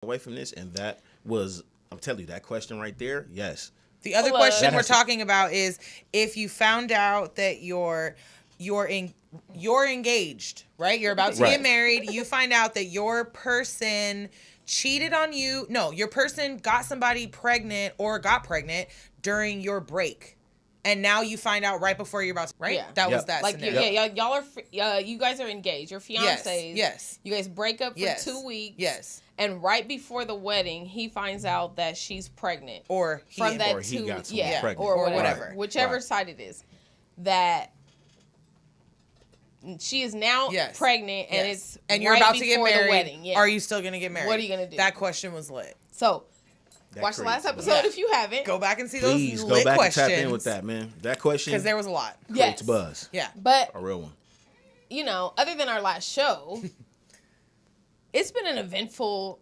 away from this, and that was, I'm telling you, that question right there, yes. The other Hello. question That we're has to- talking about is if you found out that you're engaged, right? You're about to Right. get married. You find out that your person cheated on you. No, your person got somebody pregnant or got pregnant during your break. And now you find out right before you're about to, right? Yeah. That Yep. was that Like, scenario. y'all are, you guys are engaged. Your fiancés. Yes. You guys break up for Yes. 2 weeks. Yes. And right before the wedding, he finds out that she's pregnant. Or he, From that Or he two, got someone yeah, pregnant. or Or whatever, whatever. whichever Right. side it is, that she is now Yes. pregnant and yes. it's and you're right about to get before married. the wedding. Yeah. Are you still gonna get married? What are you gonna do? That question was lit. So That watch the last crazy. episode if you haven't. Go back and see Please those go lit back questions. and tap in with that, man. That question Because there was a lot. creates Yes. buzz. Yeah. But A real one. you know, other than our last show, it's been an eventful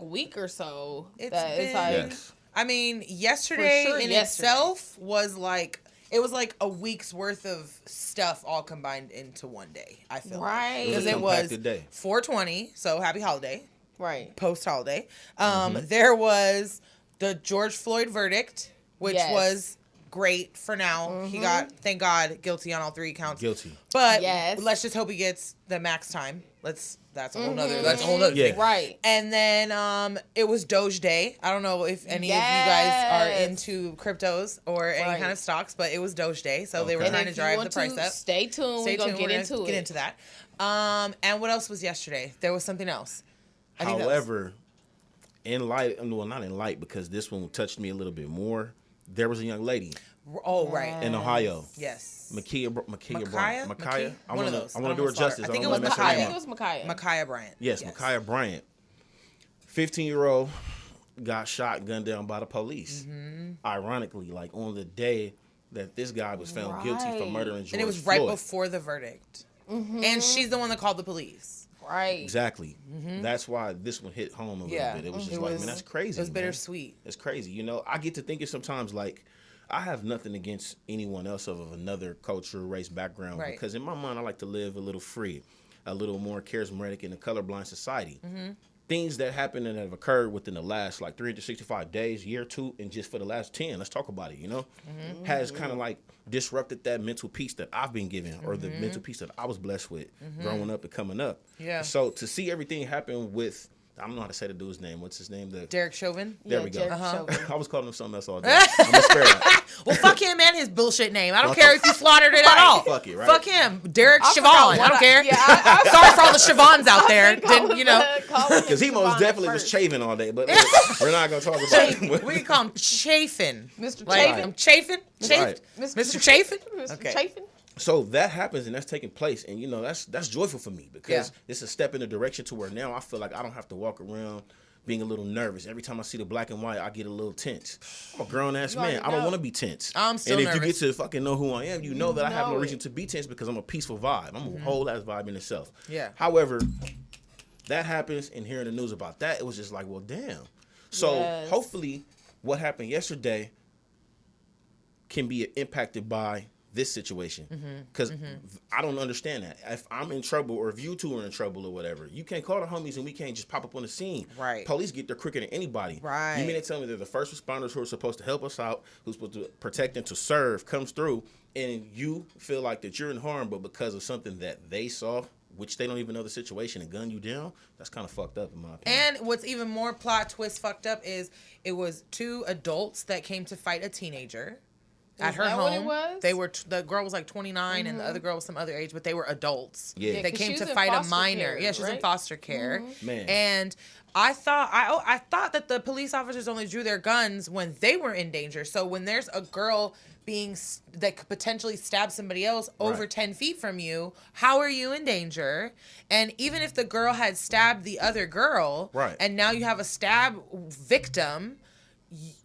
week or so. It's that been- it's like Yes. I mean, yesterday For sure, in yesterday. itself was like it was like a week's worth of stuff all combined into one day. I feel Right. It because was a it was compacted day. 420. So happy holiday, right. post holiday. Mm-hmm. There was the George Floyd verdict, which Yes. was great for now. He got, thank God, guilty on all 3 counts. Guilty. But Yes. let's just hope he gets the max time. That's a whole nother. That's a whole nother Yeah. thing. Right. And then it was Doge Day. I don't know if any of you guys are Yes. into cryptos or any Right. kind of stocks, but it was Doge Day, so they were Okay. And trying to if you drive the want price to, up. stay tuned. Stay We're gonna tuned. get We're into gonna it. get into that. And what else was yesterday? There was something else. I think that was- However, in light, well, not in light, because this one touched me a little bit more. There was a young lady oh right, in Ohio, yes, Ma'Khia Bryant. Micaiah? I One want of those. to I do her don't know. justice. I think don't it wanna was mess her I name think up. it was Micaiah. Micaiah Bryant. Yes, Ma'Khia Bryant. 15-year-old got shot, gunned down by the police. Ironically, like on the day that this guy was found guilty for Right. murdering George And it was right Floyd. before the verdict. And she's the one that called the police. Right. Exactly. That's why this one hit home a little Yeah. bit. It was just It like, was- man, that's crazy. It was man. bittersweet. It's crazy. You know, I get to thinking sometimes like I have nothing against anyone else of another culture, race, background. Right. Because in my mind, I like to live a little free, a little more charismatic in a colorblind society. Things that happen and have occurred within the last like 365 days, year, 2, and just for the last 10, let's talk about it, you know, has kind of like disrupted that mental peace that I've been given or the mental peace that I was blessed with growing up and coming up. Yeah. So to see everything happen with, I don't know how to say the dude's name. What's his name? Derek Chauvin. There Yeah, we go. Jared Chauvin. I was calling him something else all day. I'm gonna spare that. Well, fuck him and his bullshit name. I don't Fuck care him. if you slaughtered it at all. Fuck it, right? Fuck him. Derek I Chauvin. forgot I what don't care. Yeah, I Sorry for all the Chavons out there. think I Didn't was you know? calling him Because he most Siobhan definitely at was first. chaving all day, but we're not gonna talk about it. We call him Chafin. Mr. Like, Chafin. I'm chafing. Right. Mr. Chafin. Mr. Okay. Chafin. So that happens and that's taking place, and you know that's joyful for me because Yeah. it's a step in the direction to where now I feel like I don't have to walk around being a little nervous. Every time I see the black and white, I get a little tense. I'm a grown ass You man. already I don't know. want to be tense. I'm still And if you nervous. get to fucking know who I am, you know that I have no know reason it. to be tense because I'm a peaceful vibe. I'm a whole ass vibe in itself. Yeah. However, that happens, and hearing the news about that, it was just like, well, damn. So Yes. hopefully, what happened yesterday can be impacted by this situation because I don't understand that. If I'm in trouble or if you two are in trouble or whatever, you can't call the homies and we can't just pop up on the scene. Right. Police get there quicker than anybody. Right. You mean to tell me that the first responders who are supposed to help us out, who's supposed to protect and to serve, comes through and you feel like that you're in harm, but because of something that they saw, which they don't even know the situation, and gun you down, that's kind of fucked up in my opinion. And what's even more plot twist fucked up is it was 2 adults that came to fight a teenager at her that home. what it was? They were the girl was like 29 and the other girl was some other age, but they were adults. Yeah. Yeah, They 'cause came she was to in fight a foster minor. care, Yeah, she was in right? foster care. Man. And I thought that the police officers only drew their guns when they were in danger. So when there's a girl that could potentially stab somebody else over Right. 10 feet from you, how are you in danger? And even if the girl had stabbed the other girl, Right. and now you have a stab victim,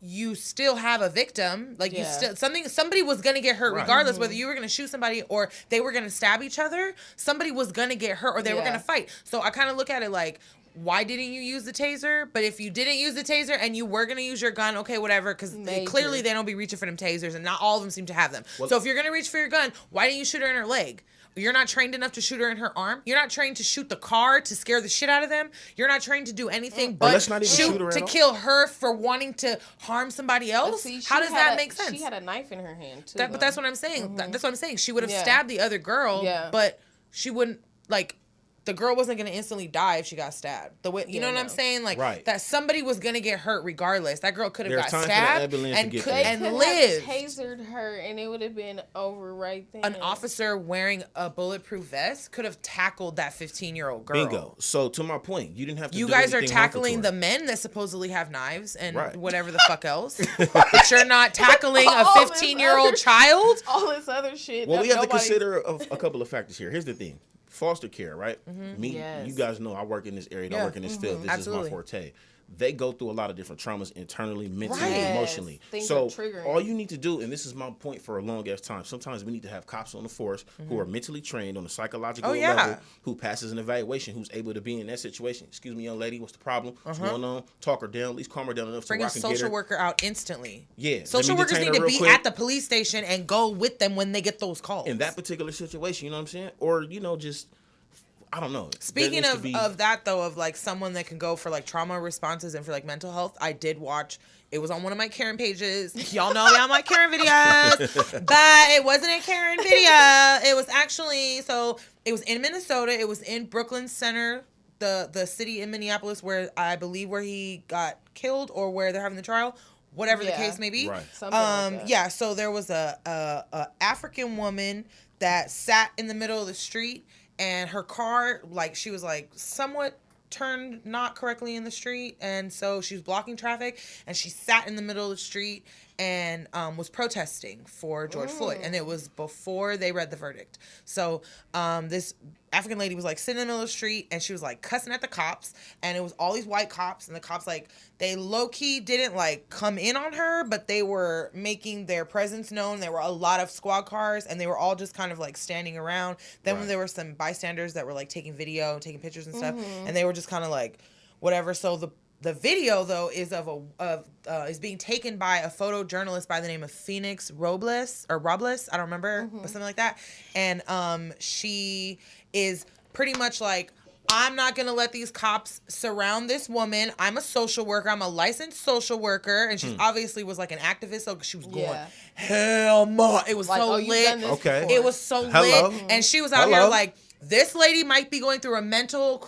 you still have a victim. Like you Yeah. still somebody was gonna get hurt Right. regardless whether you were gonna shoot somebody or they were gonna stab each other. Somebody was gonna get hurt or they were Yeah. gonna fight. So I kind of look at it like, why didn't you use the taser? But if you didn't use the taser and you were going to use your gun, okay, whatever, because clearly they don't be reaching for them tasers, and not all of them seem to have them. Well, so if you're going to reach for your gun, why didn't you shoot her in her leg? You're not trained enough to shoot her in her arm. You're not trained to shoot the car to scare the shit out of them. You're not trained to do anything but shoot to kill her for wanting to harm somebody else. See, how does that make sense? She had a knife in her hand, too. But that's what I'm saying. That's what I'm saying. She would have stabbed the other girl, but she wouldn't, like... The girl wasn't going to instantly die if she got stabbed. The way, you know what I'm saying? Like, that somebody was going to get hurt regardless. That girl could have got stabbed and lived. Tasered her, and it would have been over right then. An officer wearing a bulletproof vest could have tackled that 15-year-old girl. Bingo. So, to my point, you didn't have to You guys are tackling the men that supposedly have knives and whatever the fuck else. But you're not tackling a 15-year-old child? All this other shit. Well, we have to consider a couple of factors here. Here's the thing. Foster care, right? You guys know I work in this area. I work in this field. This is my forte. They go through a lot of different traumas internally, mentally, emotionally. So all you need to do, and this is my point for a long ass time, sometimes we need to have cops on the force who are mentally trained on a psychological level, who passes an evaluation, who's able to be in that situation. Excuse me, young lady, what's the problem? What's going on? Talk her down, at least calm her down enough to rock and get her. Bring a social worker out instantly. Yeah. Social workers need to be at the police station and go with them when they get those calls. In that particular situation, you know what I'm saying? Or, just... I don't know. Speaking of that, though, of like someone that can go for like trauma responses and for like mental health, I did watch. It was on one of my Karen pages. Y'all know me on my Karen videos, but it wasn't a Karen video. It was actually it was in Minnesota. It was in Brooklyn Center, the city in Minneapolis where I believe where he got killed or where they're having the trial. Whatever the case may be. Right. Something like that. Yeah. So there was a African woman that sat in the middle of the street. And her car, like, she was, like, somewhat turned not correctly in the street. And so she was blocking traffic. And she sat in the middle of the street and was protesting for George Floyd. And it was before they read the verdict. So this African lady was, like, sitting in the middle of the street. And she was, like, cussing at the cops. And it was all these white cops. And the cops, like, they low-key didn't, like, come in on her. But they were making their presence known. There were a lot of squad cars. And they were all just kind of, like, standing around. Then when there were some bystanders that were, like, taking video and taking pictures and stuff. And they were just kind of, like, whatever. So the video, though, is is being taken by a photojournalist by the name of Phoenix Robles, I don't remember, but something like that. And she is pretty much like, I'm not going to let these cops surround this woman. I'm a social worker. I'm a licensed social worker. And she obviously was like an activist, so she was going, hell no. It was like, so lit. Okay. It was so lit. And she was out here like, this lady might be going through a mental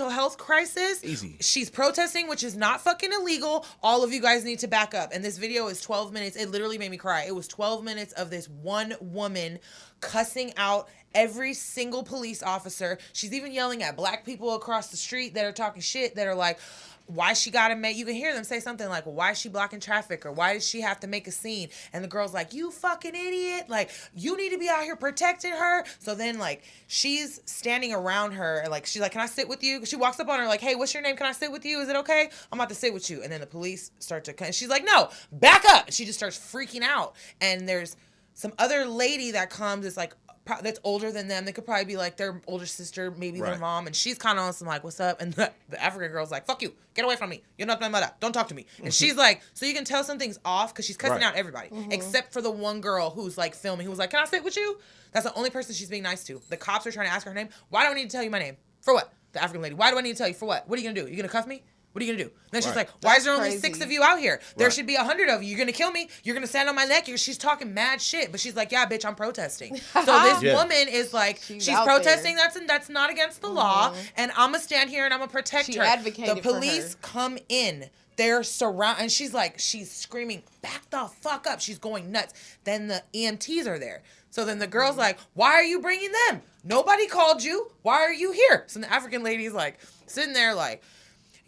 health crisis. Easy. She's protesting, which is not fucking illegal. All of you guys need to back up. And this video is 12 minutes. It literally made me cry. It was 12 minutes of this one woman cussing out every single police officer. She's even yelling at black people across the street that are talking shit, that are like, why she gotta make, you can hear them say something like, well, why is she blocking traffic, or why does she have to make a scene? And the girl's like, you fucking idiot, like, you need to be out here protecting her. So then, like, she's standing around her, and like, she's like, can I sit with you? She walks up on her like, hey, what's your name? Can I sit with you? Is it okay? I'm about to sit with you. And then the police start to, and she's like, no, back up. And she just starts freaking out. And there's some other lady that comes, it's like, that's older than them. They could probably be like their older sister, maybe their mom, and she's kind of on some like, what's up? And the African girl's like, fuck you, get away from me, you're not my mother, don't talk to me. And she's like, so you can tell something's off because she's cussing out everybody except for the one girl who's like filming, who was like, can I sit with you? That's the only person she's being nice to. The cops are trying to ask her name. Why do I need to tell you my name? For what? The African lady, why do I need to tell you? For what? What are you gonna do? You gonna cuff me? What are you gonna do? And then she's like, why is there only 6 of you out here? There should be 100 of you. You're gonna kill me. You're gonna stand on my neck. She's talking mad shit, but she's like, yeah, bitch, I'm protesting. So this woman is like, she's protesting. That's not against the law, and I'm gonna stand here and I'm gonna protect her. Advocated the police come in. They're surround, and she's like, she's screaming, back the fuck up. She's going nuts. Then the EMTs are there. So then the girl's like, why are you bringing them? Nobody called you. Why are you here? So the African lady's like, sitting there like,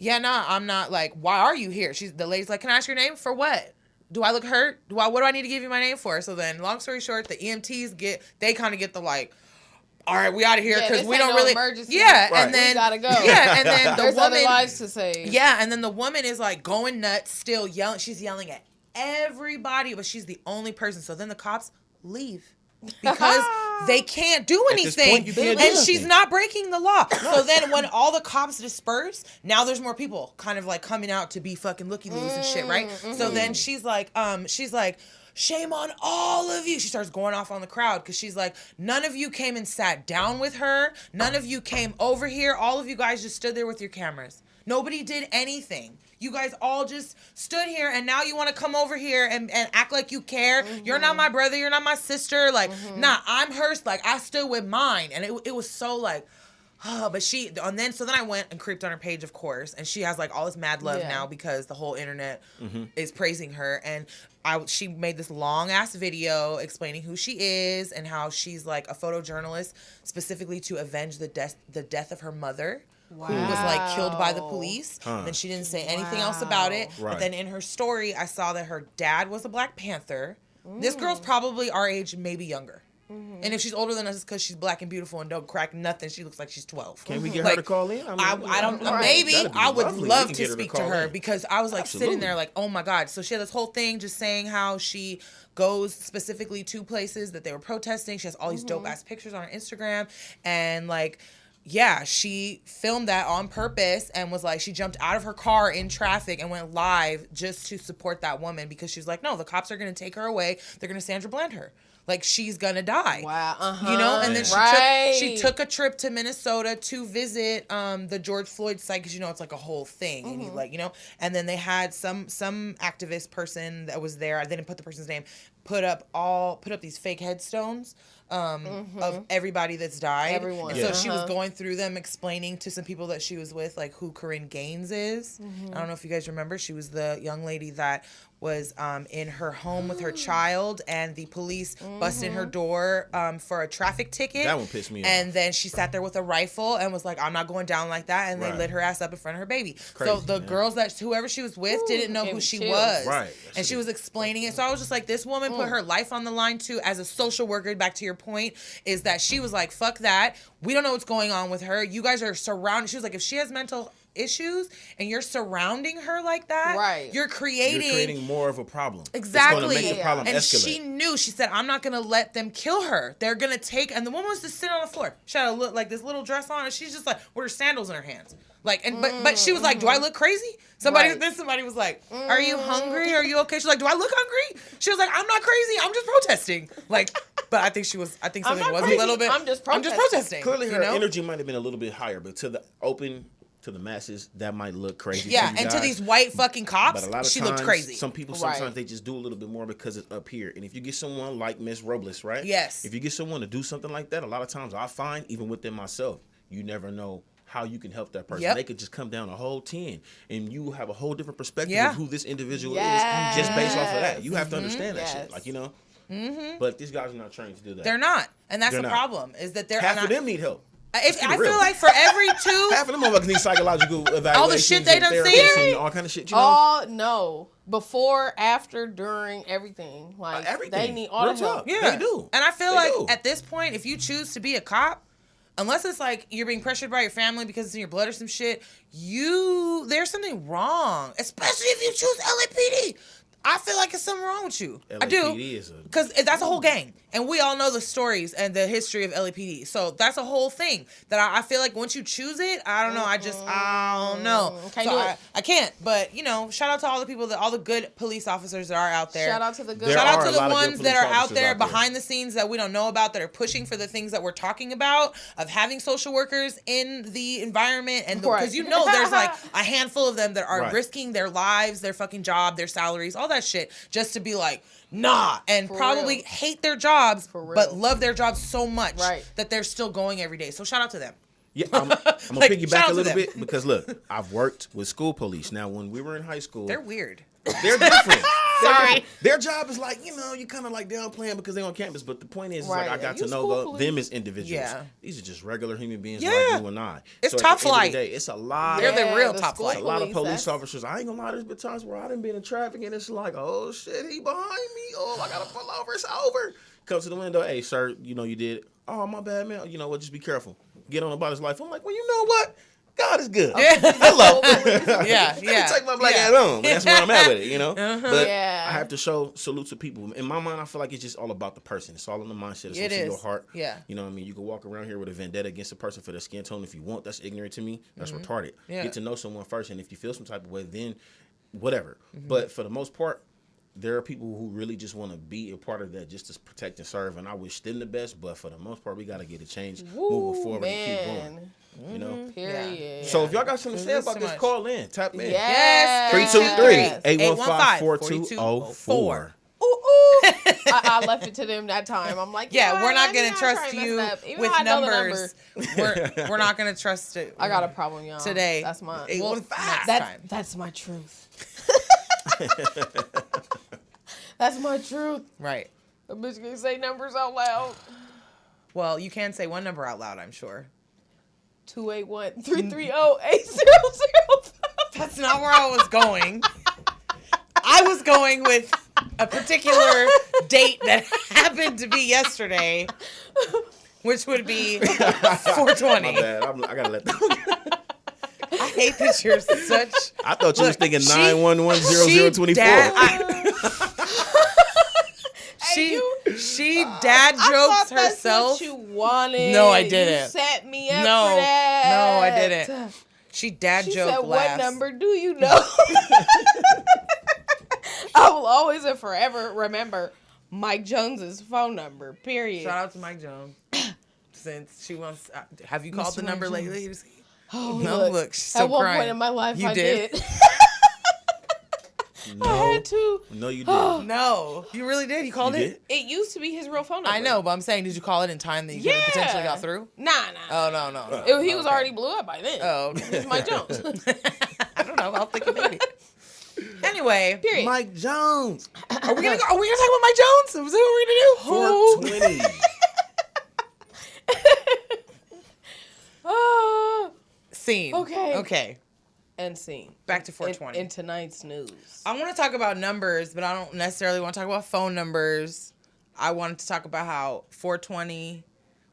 yeah, nah, I'm not, like, why are you here? The lady's like, can I ask your name? For what? Do I look hurt? What do I need to give you my name for? So then, long story short, the EMTs they kind of get the, like, all right, we out of here because we don't really. Emergency. Yeah, and then we gotta go. Yeah, and then the There's woman. Other lives to save. Yeah, and then the woman is like going nuts, still yelling. She's yelling at everybody, but she's the only person. So then the cops leave because they can't do At this anything. point, you can't do And nothing. she's not breaking the law. So then when all the cops disperse, now there's more people kind of like coming out to be fucking looky-loos and shit, right? So then she's like, shame on all of you. She starts going off on the crowd because she's like, none of you came and sat down with her. None of you came over here. All of you guys just stood there with your cameras. Nobody did anything. You guys all just stood here, and now you want to come over here and act like you care. You're not my brother. You're not my sister. Like, nah, I'm hers. Like, I stood with mine. And it was so like, but so then I went and creeped on her page, of course, and she has like all this mad love now because the whole internet is praising her. And she made this long ass video explaining who she is and how she's like a photojournalist specifically to avenge the death of her mother. Who was like killed by the police. And she didn't say anything else about it. Right. But then in her story, I saw that her dad was a Black Panther. This girl's probably our age, maybe younger. And if she's older than us, it's because she's black and beautiful and don't crack nothing. She looks like she's 12. Can we get her to call in? I don't know. Right. Maybe That'd be I would lovely. love We can to get her to speak to call her in. because I was like sitting Absolutely. there like, oh my God. So she had this whole thing just saying how she goes specifically to places that they were protesting. She has all these dope ass pictures on her Instagram and like, yeah, she filmed that on purpose and was like, she jumped out of her car in traffic and went live just to support that woman because she was like, no, the cops are going to take her away. They're going to Sandra Bland her. Like, she's going to die. Wow. You know, and then Right. she took a trip to Minnesota to visit the George Floyd site because, you know, it's like a whole thing. And you like, you know, and then they had some activist person that was there. They didn't put the person's name. Put up these fake headstones of everybody that's died. Everyone. And so she was going through them, explaining to some people that she was with, like who Corinne Gaines is. I don't know if you guys remember. She was the young lady that was in her home with her child, and the police busted in her door for a traffic ticket. That one pissed me off. And then she sat there with a rifle and was like, I'm not going down like that. And they Right. lit her ass up in front of her baby. Crazy, so the man. girls whoever she was with didn't know gave who me she chills. was. Right. And she was explaining it. So I was just like, this woman put her life on the line too as a social worker. Back to your point, is that she was like, fuck that. We don't know what's going on with her. You guys are surrounded. She was like, if she has mental issues and you're surrounding her like that, Right. you're creating more of a problem. Exactly. It's going to make the problem and escalate. she knew. She said, I'm not going to let them kill her. They're going to take... And the woman was just sitting on the floor. She had like this little dress on, and she's just like, with her sandals in her hands. Like, and but she was like, do I look crazy? Right. Then somebody was like, are you hungry? Are you okay? She's like, do I look hungry? She was like, I'm not crazy. I'm just protesting. Like, but I think something not was crazy. a little bit... I'm just protesting. Clearly, you her know? energy might have been a little bit higher, but to the masses, that might look crazy. Yeah, to you and to guys. these white fucking cops, But a lot of she times, looked crazy. Some people Right. sometimes they just do a little bit more because it's up here. And if you get someone like Miss Robles, right? Yes. If you get someone to do something like that, a lot of times I find, even within myself, you never know how you can help that person. Yep. They could just come down a whole 10 and you have a whole different perspective Yeah. of who this individual Yes. is just based off of that. You have to understand that Yes. shit. Like, you know? But these guys are not trained to do that. They're not. And that's They're the not. problem, is that they're Half not... of them need help. If, keep I it real. feel like for every two... Half of them motherfuckers need psychological evaluations. shit they and done therapists seen. and all kind of shit, you know? All no. Before, after, during, everything. Like Everything. they need all Real the help. talk. Yeah, They do. And I feel They like do. at this point, if you choose to be a cop, unless it's like you're being pressured by your family because it's in your blood or some shit, there's something wrong. Especially if you choose LAPD. I feel like it's something wrong with you. I do. LAPD is a- Because that's a whole gang. And we all know the stories and the history of LAPD. So that's a whole thing that I feel like once you choose it, I don't know. I don't know. Can't So do it. I can't. But, you know, shout out to all the people, all the good police officers that are out there. Shout out to the good. There Shout are out to a the lot of good ones that police are out officers there out there. behind the scenes that we don't know about, that are pushing for the things that we're talking about, of having social workers in the environment. And Right. because you know there's like a handful of them that are Right. risking their lives, their fucking job, their salaries, all that shit, just to be like, nah, and For probably real. hate their jobs, For real. but love their jobs so much Right. that they're still going every day. So shout out to them. Yeah, I'm gonna Like, shout piggyback out a to little them. bit because look, I've worked with school police. Now, when we were in high school, They're weird. they're different. Sorry. Their job is like, you know, you kind of like downplaying because they're on campus. But the point is Right. like I got You to know school them police. as individuals. Yeah. These are just regular human beings Yeah. like you and I. It's So at top the end of flight. the day, it's a lot. They're the real the top school flight. A lot of police that's- officers. I ain't gonna lie, there's been times where I done been in traffic and it's like, oh shit, he behind me. Oh, I gotta pull over. It's over. Comes to the window. Hey, sir, you know you did. Oh, my bad, man. You know what? Just be careful. Get on about his life. I'm like, well, you know what? God is good. Hello. Yeah, yeah. Take my black ass on. That's where I'm at with it, you know? But Yeah. I have to show salute to people. In my mind, I feel like it's just all about the person. It's all in the mindset. It's It what's in is. your heart. Yeah. You know what I mean? You can walk around here with a vendetta against a person for their skin tone if you want. That's ignorant to me. That's retarded. Yeah. Get to know someone first, and if you feel some type of way, then whatever. But for the most part, there are people who really just want to be a part of that just to protect and serve, and I wish them the best, but for the most part, we got to get a change moving forward and keep going. You know? Period. So if y'all got something to say There's about so this, much. call in. Tap in. Yes. 323-815-4204. Ooh, ooh. I left it to them that time. I'm like, Yeah, we're not going gonna to trust you with numbers. We're not gonna trust it. I got a problem, y'all. Today. That's my Well, 815. next time. That's my truth. That's my truth. Right. A bitch can say numbers out loud. Well, you can say one number out loud, I'm sure. 281-330-8005. That's not where I was going. I was going with a particular date that happened to be yesterday, which would be 420. My bad. I gotta let that. I hate that you're such. I thought you was thinking she- 911-0024. She dad jokes herself. That's what you wanted. No, I didn't. You set me up No. for that. No, I didn't. She dad She joke said, laughs. "What number do you know?" I will always and forever remember Mike Jones's phone number. Period. Shout out to Mike Jones. Since she wants, have you called Mr. the Mike number Jones. lately? Oh, No, look, she's still at one crying. point in my life, You I did? did. I No, had to. no, you didn't. No, you really did. You called You it. did? It used to be his real phone number. I know, but I'm saying, did you call it in time that you could have potentially got through? Nah. Oh no. He was already blew up by then. Oh, okay. It's Mike Jones. I don't know. I'll think of maybe. Anyway, Period. Mike Jones. are we gonna talk about Mike Jones? Is that what we're gonna do? 420. Ah, Scene. Okay. and scene. Back to 420. In tonight's news. I want to talk about numbers, but I don't necessarily want to talk about phone numbers. I wanted to talk about how 420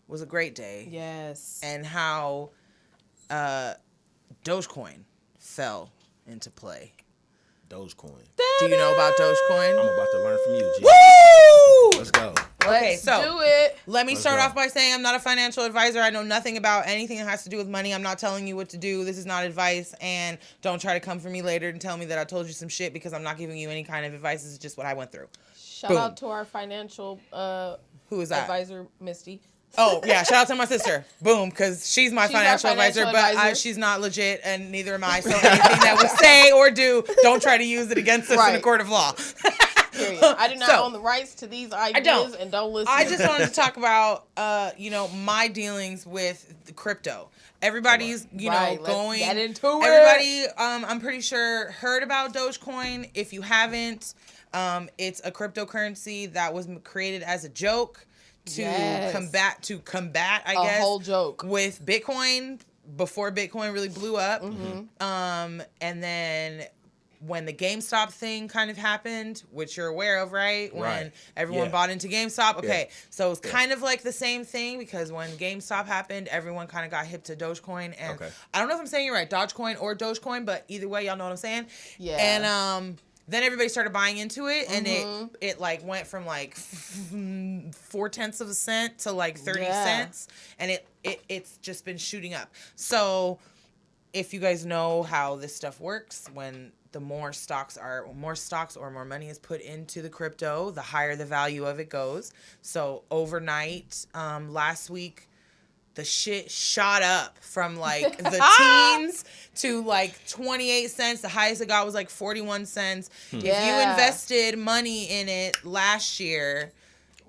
was a great day. Yes. And how Dogecoin fell into play. Dogecoin. Do you know about Dogecoin? I'm about to learn from you, G. Woo! Let's go. Okay, Let's so do it. let me Let's start go. off by saying I'm not a financial advisor. I know nothing about anything that has to do with money. I'm not telling you what to do. This is not advice, and don't try to come for me later and tell me that I told you some shit because I'm not giving you any kind of advice. This is just what I went through. Shout Boom. out to our financial Who is that? advisor, Misty. Oh, yeah, shout out to my sister. Boom, because she's my She's our financial advisor, financial but advisor. she's not legit, and neither am I. So anything that we say or do, don't try to use it against us in a Right. court of law. Period. I do not So, own the rights to these ideas don't. and don't listen. I just wanted to talk about, my dealings with the crypto. Everybody's, Right, let's going. get into it. Everybody, I'm pretty sure heard about Dogecoin. If you haven't, it's a cryptocurrency that was created as a joke to Yes. combat, I a guess, whole joke. with Bitcoin before Bitcoin really blew up. Mm-hmm. And then when the GameStop thing kind of happened, which you're aware of, right? When Right. everyone Yeah. bought into GameStop. Okay. Yeah. So it's kind of like the same thing because when GameStop happened, everyone kind of got hip to Dogecoin. And Okay. I don't know if I'm saying it right, Dogecoin or Dogecoin, but either way, y'all know what I'm saying. Yeah. And then everybody started buying into it, and Mm-hmm. it like went from like 0.4 of a cent to like 30 Yeah. cents, and it's just been shooting up. So if you guys know how this stuff works, when the more stocks or more money is put into the crypto, the higher the value of it goes. So overnight, last week, the shit shot up from like the teens to like 28 cents. The highest it got was like 41 cents. If you Yeah. invested money in it last year,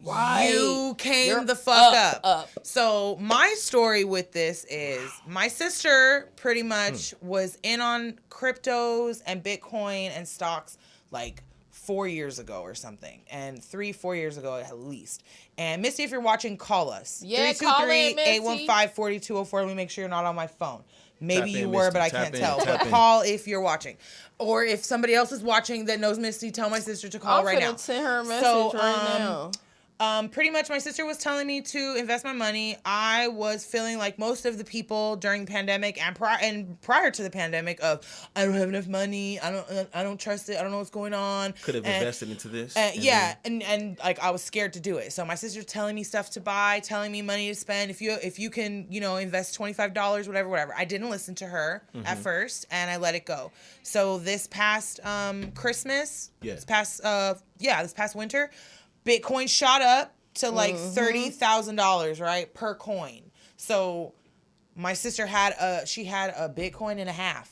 Right. you came You're the fuck up. up. So my story with this is my sister pretty much was in on cryptos and Bitcoin and stocks like 4 years ago or something, and 3-4 years ago at least. And Misty, if you're watching, call us. Yeah, call in, Misty. 323-815-4204. Let me make sure you're not on my phone. Maybe Tap in, you were, Misty. but I Tap can't in, tell. tap But in. call if you're watching. Or if somebody else is watching that knows Misty, tell my sister to call I'm right finna now. send her a message So, right now. Pretty much my sister was telling me to invest my money. I was feeling like most of the people during the pandemic and prior to the pandemic of I don't have enough money. I don't trust it. I don't know what's going on. Could have invested into this. And like I was scared to do it. So my sister's telling me stuff to buy, telling me money to spend. If you can, invest $25, whatever. I didn't listen to her at first and I let it go. So this past Christmas, this past winter, Bitcoin shot up to like $30,000, right, per coin. So my sister had a Bitcoin and a half.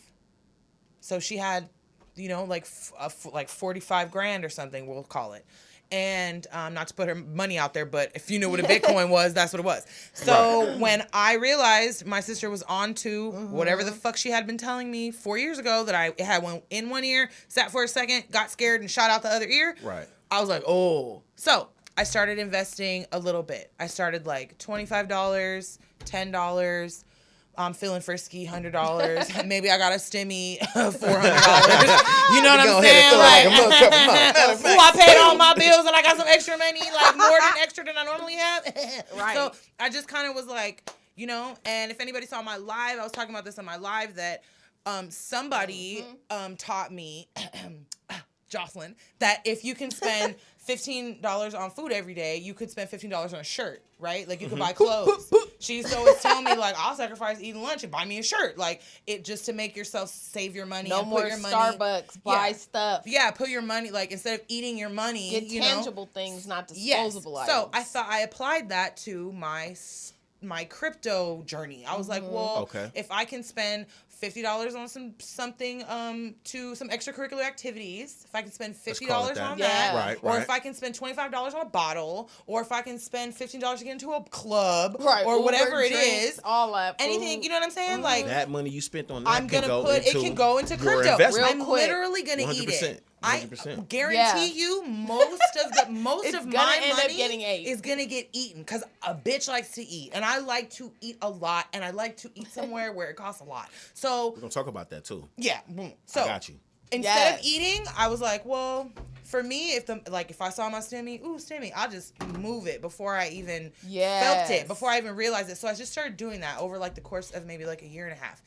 So she had, like 45 grand or something, we'll call it. And not to put her money out there, but if you knew what a Bitcoin was, that's what it was. So when I realized my sister was on to whatever the fuck she had been telling me 4 years ago, that I had one in one ear, sat for a second, got scared and shot out the other ear. Right. I was like, oh. So I started investing a little bit. I started like $25, $10. I'm feeling frisky, $100. Maybe I got a stimmy, $400. You know what I'm saying? Like, I paid all my bills and I got some extra money, like more than extra than I normally have. Right. So I just kind of was like, and if anybody saw my live, I was talking about this on my live that somebody taught me, Jocelyn, that if you can spend $15 on food every day, you could spend $15 on a shirt, right? Like you could buy clothes. She's always telling me like, I'll sacrifice eating lunch and buy me a shirt, like it just to make yourself save your money. No and more put your money, Starbucks. Buy stuff. Yeah, put your money like instead of eating your money, get tangible things, not disposable items. So I thought I applied that to my crypto journey. I was like, well, if I can spend $50 on something to some extracurricular activities, if I can spend $50 on that, or if I can spend $25 on a bottle, or if I can spend $15 to get into a club, or whatever it is, all that anything, you know what I'm saying? Like that money you spent on that, I'm gonna put it can go into crypto. I'm literally gonna 100%, eat it. 100%. I guarantee you, most of my money is gonna get eaten because a bitch likes to eat, and I like to eat a lot, and I like to eat somewhere where it costs a lot. So we're gonna talk about that too. Yeah. So I got you. Instead of eating, I was like, well, for me, if I saw my stimmy, I'll just move it before I even felt it, before I even realized it. So I just started doing that over like the course of maybe like a year and a half.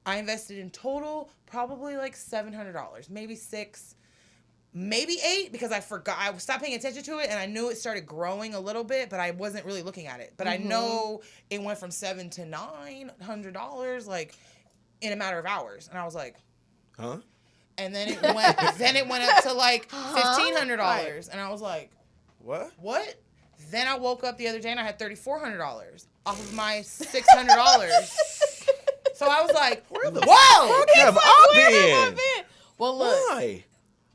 I invested in total probably like $700, maybe $600. Maybe $800 because I forgot. I stopped paying attention to it and I knew it started growing a little bit, but I wasn't really looking at it. But I know it went from $700 to $900 like in a matter of hours, and I was like, huh? And then it went up to like $1,500, and I was like, what? Then I woke up the other day and I had $3,400 off of my $600. So I was like, whoa! Where have I been? Well, look. Why?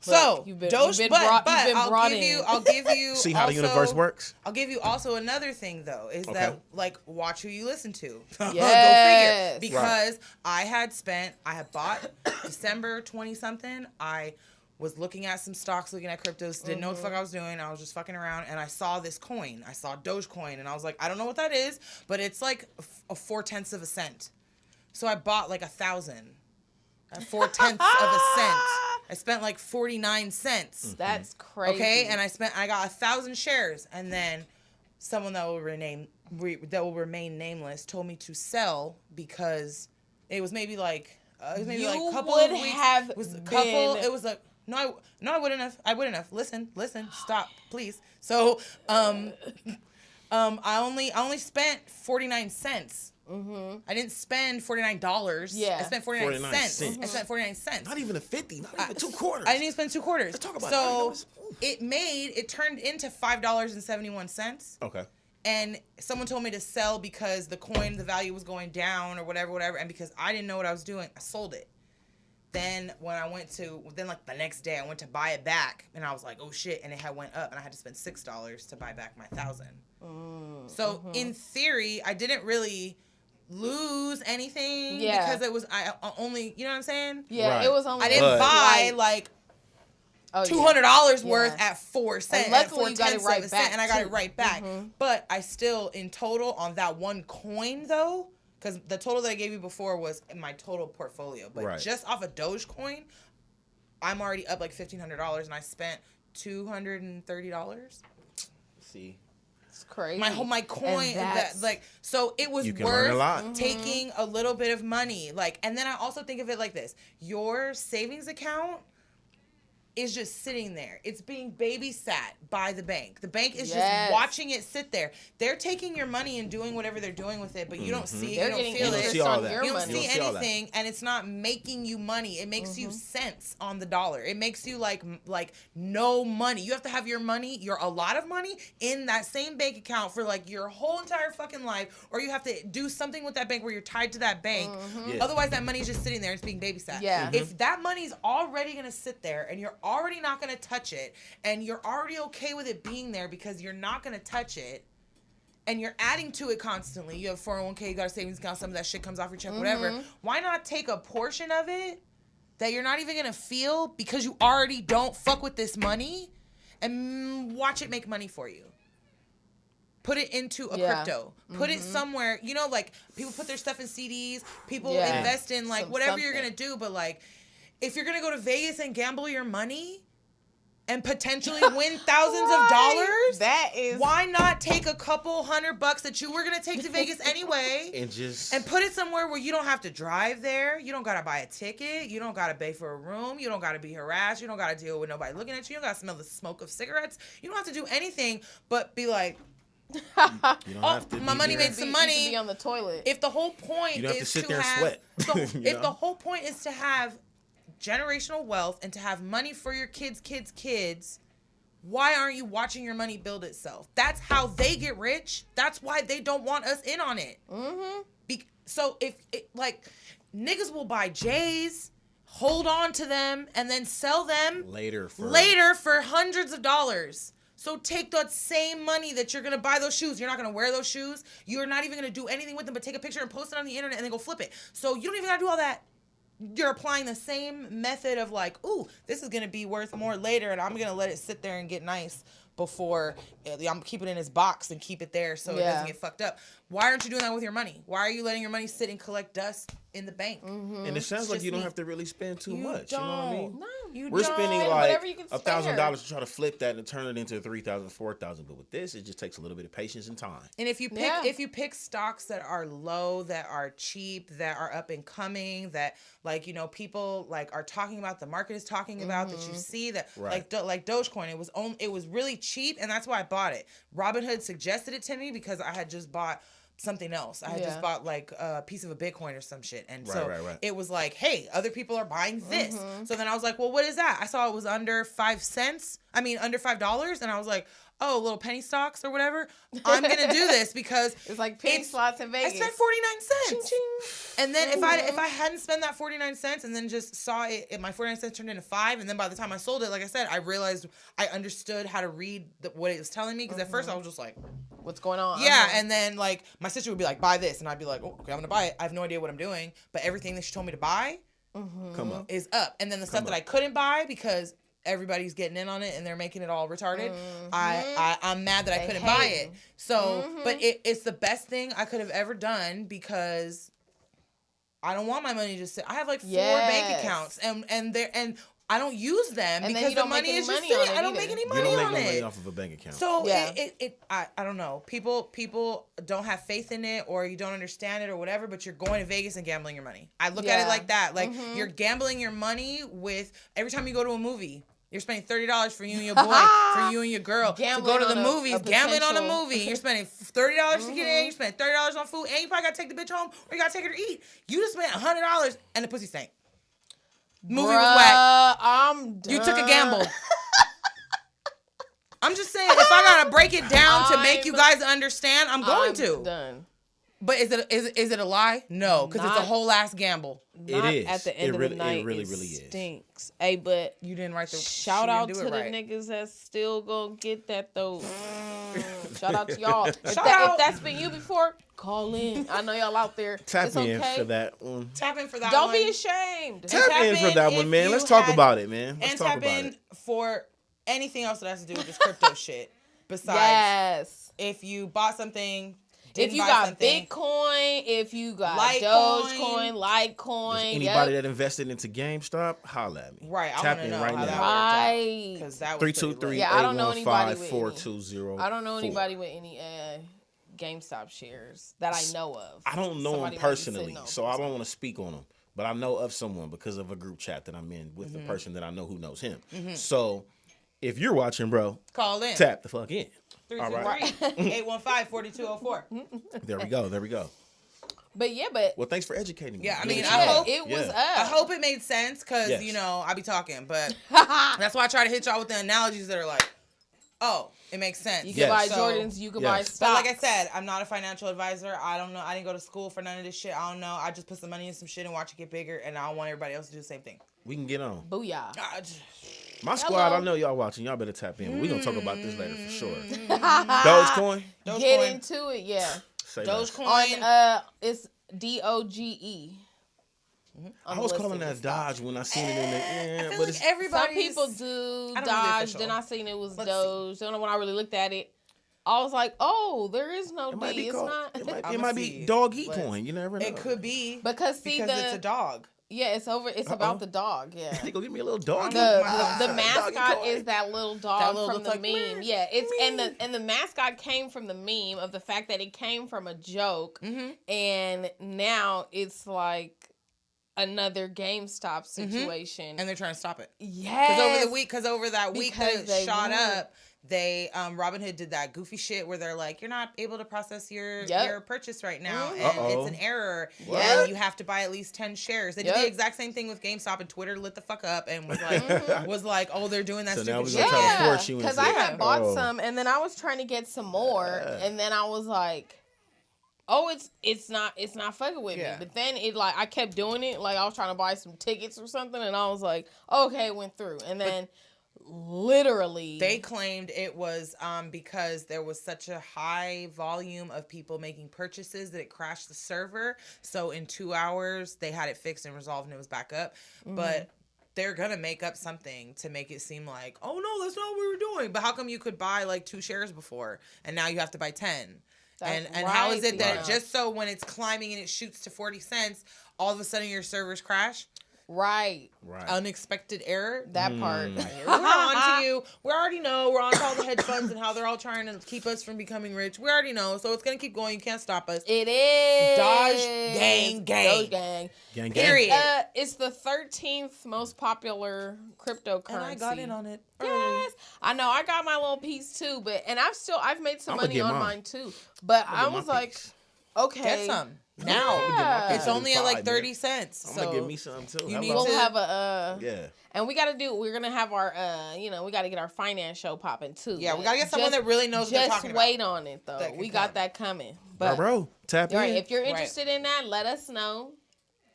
So you've been brought in. I'll give you. See how the universe works. I'll give you also another thing though is that like watch who you listen to. Yes. Go figure. Because I had bought December 20 something. I was looking at some stocks, looking at cryptos, didn't know what the fuck I was doing. I was just fucking around and I saw this coin. I saw Dogecoin and I was like, I don't know what that is, but it's like a 0.4 of a cent. So I bought like 1,000. At 0.4 of a cent. I spent like 49 cents. That's crazy. Okay, and I got 1,000 shares, and then someone that will remain nameless told me to sell because it was maybe like a couple of weeks. It was a couple. It was like no, I wouldn't have. I wouldn't have. Listen, stop, please. So, I only spent 49 cents. I didn't spend $49. Yeah. I spent 49 cents. I spent 49 cents. Not even a 50. Not even 2 quarters. I didn't even spend 2 quarters. Let's talk about it turned into $5.71. Okay. And someone told me to sell because the value was going down or whatever. And because I didn't know what I was doing, I sold it. Then like the next day, I went to buy it back, and I was like, oh shit, and it had went up, and I had to spend $6 to buy back my 1,000. So in theory, I didn't really lose anything because it was I only, you know what I'm saying? Yeah, it was only. I didn't buy like $200 worth at 4 cents. And luckily, you got it right back, and I got it right back. But I still, in total, on that one coin though, because the total that I gave you before was in my total portfolio, but just off of Dogecoin, I'm already up like $1,500, and I spent $230. See, It's crazy. my coin, that's- so it was You can learn a lot. worth taking a little bit of money. Like, and then I also think of it like this: your savings account is just sitting there. It's being babysat by the bank. The bank is Yes. just watching it sit there. They're taking your money and doing whatever they're doing with it, but you don't see it, They're you don't getting feel interest it. see all on that. your You don't money. see You don't see all that. anything, and it's not making you money. It makes you cents on the dollar. It makes you like no money. You have to have your money, a lot of money, in that same bank account for like your whole entire fucking life, or you have to do something with that bank where you're tied to that bank. Yeah. Otherwise, that money's just sitting there. It's being babysat. Yeah. If that money's already gonna sit there, and you're already not gonna touch it, and you're already okay with it being there because you're not gonna touch it, and you're adding to it constantly. You have 401k, you got a savings account, some of that shit comes off your check, whatever. Why not take a portion of it that you're not even gonna feel because you already don't fuck with this money, and watch it make money for you? Put it into a crypto. Put it somewhere. You know, like people put their stuff in CDs. People Yeah. invest in like whatever you're Something. gonna do. But like, if you're gonna go to Vegas and gamble your money and potentially win thousands of dollars, That is. why not take a couple $100 that you were gonna take to Vegas anyway? and Put it somewhere where you don't have to drive there. You don't gotta buy a ticket. You don't gotta pay for a room. You don't gotta be harassed. You don't gotta deal with nobody looking at you. You don't gotta smell the smoke of cigarettes. You don't have to do anything but be like, you don't have to my be money there. makes some You money. can be on the toilet. If the whole point You don't have is to sit there and have, sweat, if you know? the whole point is to have generational wealth and to have money for your kids, why aren't you watching your money build itself? That's how they get rich. That's why they don't want us in on it. So if niggas will buy J's, hold on to them, and then sell them later for hundreds of dollars. So take that same money that you're gonna buy those shoes. You're not gonna wear those shoes. You're not even gonna do anything with them but take a picture and post it on the internet and then go flip it. So you don't even gotta do all that. You're applying the same method of like, ooh, this is gonna be worth more later, and I'm gonna let it sit there and get nice before I'm keeping it in his box and keep it there so it doesn't get fucked up. Why aren't you doing that with your money? Why are you letting your money sit and collect dust in the bank? And it sounds like just you don't me. have to really spend too You much. You know what I mean? don't. No, You We're don't. spending Spend like whatever you can $1,000 to try to flip that and turn it into 3,000, 4,000. But with this, it just takes a little bit of patience and time. And if you pick stocks that are low, that are cheap, that are up and coming, that like people like are talking about, the market is talking about, that you see that Right. like Dogecoin, it was really cheap, and that's why I bought it. Robinhood suggested it to me because I had just bought something else. I had just bought like a piece of a Bitcoin or some shit. And so Right. it was like, hey, other people are buying this. So then I was like, well, what is that? I saw it was under under $5. And I was like, oh, little penny stocks or whatever. I'm going to do this because It's like penny slots in Vegas. I spent 49 cents. Ching, ching. And then if I hadn't spent that 49 cents and then just saw it, my 49 cents turned into 5. And then by the time I sold it, like I said, I realized I understood how to read what it was telling me. Because at first I was just like, What's going on? yeah. And then like my sister would be like, buy this. And I'd be like, oh, okay, I'm going to buy it. I have no idea what I'm doing. But everything that she told me to buy Come up. is up. And then the stuff that I couldn't buy because everybody's getting in on it and they're making it all retarded. I'm mad that I couldn't buy it. So, but it's the best thing I could have ever done because I don't want my money to just sit. I have like 4 bank accounts and I don't use them And then because you the don't make money any is just money on sitting. it I don't either. make any You money don't make on no money it. off of a bank account. So Yeah. I don't know. People don't have faith in it, or you don't understand it, or whatever. But you're going to Vegas and gambling your money. I look at it Yeah. like that. Like you're gambling your money with every time you go to a movie. You're spending $30 for you and your boy, for you and your girl Gambling to go to on the a movies, gambling on a potential- movie. You're spending $30 to get in. You're spending $30 on food, and you probably gotta take the bitch home, or you gotta take her to eat. You just spent $100 and the pussy stank. Movie was whack. I'm done. You took a gamble. I'm just saying, if I gotta break it down to make you guys understand, I'm going to. Done. But is it a lie? No, because it's a Not- whole ass gamble. Not is. at the end It of really- the night. it really it is. stinks. Hey, but You didn't write the shout you out didn't to do the it right. niggas that's still gonna get that though. Shout out to y'all. If out. that's been you before, call in. I know y'all out there. Tap it's in okay. for that one. Tap in for that Don't one. be ashamed. Tap tap in for in that if one, man. you Let's talk had- about it, man. Let's And talk tap about in it. for anything else that has to do with this crypto shit. Besides, Yes. if you bought something didn't If you buy got something, Bitcoin, if you got Litecoin. Dogecoin, Litecoin, Anybody that invested into GameStop, holla at me. right? I Tap want to in know right how now. that Right. because that was Three pretty two three lit. Yeah, I don't eight know one anybody five with 420. I don't know anybody with any GameStop shares that I know of. I don't know Somebody him might be personally, sitting on so I don't want to speak on him. But I know of someone because of a group chat that I'm in with Mm-hmm. the person that I know who knows him. So if you're watching, bro, Call in. tap the fuck in. All right. 323-815-4204. There we go. There we go. But yeah, but Well, thanks for educating me. Yeah, I Good mean, to I know. hope- it was Yeah. up. I hope it made sense because, Yes. you know, I be talking. But that's why I try to hit y'all with the analogies that are like, oh, it makes sense. You Yes. can buy So- Jordans, you can buy Yes. stocks. But like I said, I'm not a financial advisor. I don't know. I didn't go to school for none of this shit. I don't know. I just put some money in some shit and watch it get bigger. And I want everybody else to do the same thing. We can get on. Booyah. I just- My squad, Hello. I know y'all watching. Y'all better tap in. We're going to talk about this later for sure. Mm-hmm. Dogecoin? Dogecoin. Get into it, yeah. Say less. Dogecoin. On it's DOGE. I was calling that Dodge when I seen it in the I feel but like it's Some everybody. people do I don't know the Dodge. official. Then I seen it was Let's Doge. Then when I really looked at it, I was like, oh, there is no it might D. be It's called, not. it I'ma might see be it. Dog Eat Let's- Coin. You never know. It could be because because it's a dog. Yeah, it's over. It's about the dog. Yeah. They go give me a little dog. The Doggy mascot coin. is that little dog little from the looks like, meme. "Meow, Yeah, it's and the mascot came from the meme of the fact that it came from a joke, and now it's like another GameStop situation. And they're trying to stop it. Yes, Because over that week that Because it they shot would. up, they Robinhood did that goofy shit where they're like, you're not able to process your Yep. purchase right now, and Uh-oh. it's an error. Yep. And you have to buy at least 10 shares. They did Yep. the exact same thing with GameStop, and Twitter lit the fuck up and was like, oh, they're doing that So now stupid we're shit. gonna try to force you because into I it. had bought Oh. some, and then I was trying to get some more, and then I was like, oh, it's not fucking with Yeah. me. But then it like I kept doing it, like I was trying to buy some tickets or something, and I was like, okay, it went through, and then literally They claimed it was because there was such a high volume of people making purchases that it crashed the server. So in 2 hours, they had it fixed and resolved and it was back up. But they're going to make up something to make it seem like, oh, no, that's not what we were doing. But how come you could buy like 2 shares before and now you have to buy 10? That's And how is right, it that yeah. just so when it's climbing and it shoots to 40 cents, all of a sudden your servers crash? right Right. Unexpected error? that part. We're on to you. We already know. We're on to all the hedge funds and how they're all trying to keep us from becoming rich. We already know. So it's going to keep going. You can't stop us. It is Dodge gang gang. Doge gang. Gang, gang. Period. It's the 13th most popular cryptocurrency. And I got in on it. Yes, I know. I got my little piece too, but and I've made some I'ma money get on mine. mine too. But I Get my was like, piece. okay, Get some. I'm Now. gonna get my Yeah. It's piece only in at like 5, 30 man. cents. I'm so gonna give me some too. you need Hello. we'll to- have a Yeah. and we're gonna have our we gotta get our finance show popping too. Yeah, we but got to get someone just- that really knows what they're Just talking wait about. on it though. That can We got come. that coming. Bro, But tap all right, in. if you're Right. interested in that, let us know.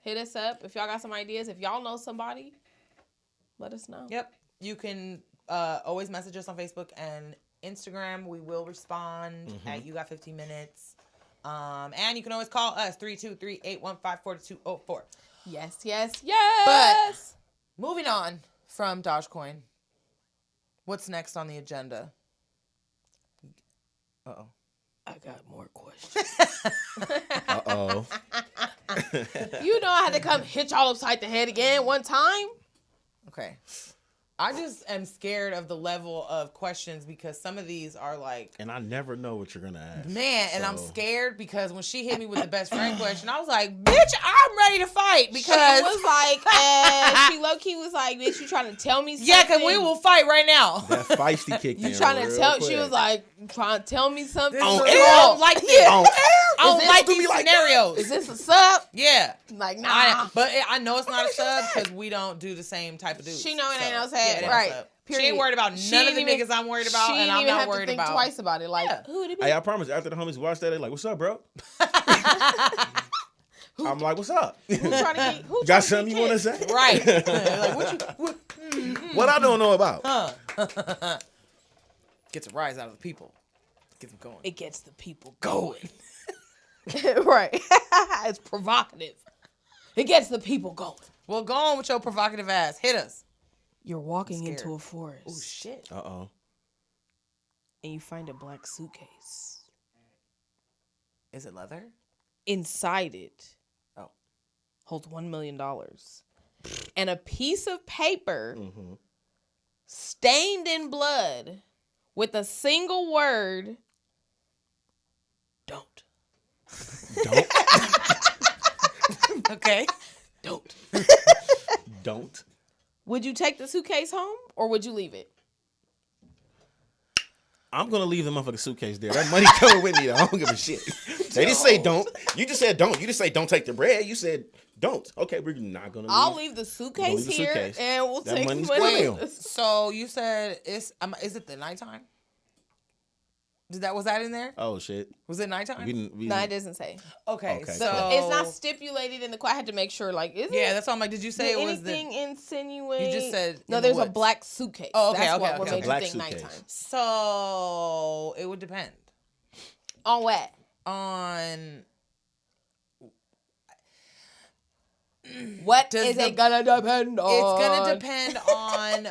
Hit us up if y'all got some ideas. If y'all know somebody, let us know. Yep. You can always message us on Facebook and Instagram. We will respond at You Got 15 Minutes. And you can always call us 323-815-4204. Yes, yes, yes. Moving on from Dogecoin. What's next on the agenda? Uh-oh. I got more questions. Uh-oh. You know I had to come hit y'all upside the head again one time. Okay. I just am scared of the level of questions because some of these are like, And I never know what you're gonna ask. man, and I'm So- scared because when she hit me with the best friend question, I was like, bitch, I'm ready to fight She because was like, she low key was like, bitch, you trying to tell me something? yeah, because we will fight right now. That feisty kick in. You trying to real tell? quick. She was like, trying to tell me something. This On is- air? I don't like this. On air? I don't this like gonna these be like scenarios. Is this a sub? Yeah. Like, nah. I know it's not a sub because we don't do the same type of dudes. She know it ain't no So, sub. yeah, it ain't no Right. sub. She Period. ain't worried about She none of the didn't even- niggas I'm worried about, she and didn't I'm even not have worried to think about. twice about it. Like, Yeah. who would it be? Hey, I promise. After the homies watch that, they like, "What's up, bro?" I'm like, "What's up? Who trying to get? Who Got tryna something get you want to kicked? say?" Right. Like, what you, What I don't know about. gets a rise out of the people. Gets them going. It gets the people going. Right. It's provocative. It gets the people going. Well, go on with your provocative ass. Hit us. You're walking scared. into a forest Oh, shit. Uh-oh. and you find a black suitcase. Is it leather? Inside it Oh. holds $1 million. And a piece of paper Mm-hmm. stained in blood with a single word, don't. Don't. Okay. Don't. Don't. Would you take the suitcase home or would you leave it? I'm gonna leave the motherfucking suitcase there. That money coming with me though. I don't give a shit. They didn't say don't. You just said don't. You just say don't take the bread. You said don't. Okay, we're not gonna leave. I'll leave the suitcase leave the here suitcase. and we'll That take money's money. gone. So you said is it the nighttime? Was that in there? Oh shit. Was it nighttime? No, it doesn't say. Okay, Okay. so It's not stipulated in the I had to make sure, like, is Yeah, it? that's all I'm like. Did you say Did it was the? anything insinuate? You just said no. in the There's a woods. black suitcase. Oh, okay, That's okay, what okay. made Black you think suitcase. nighttime. So it would depend On what? on. What Does is the- it gonna depend on? It's gonna depend on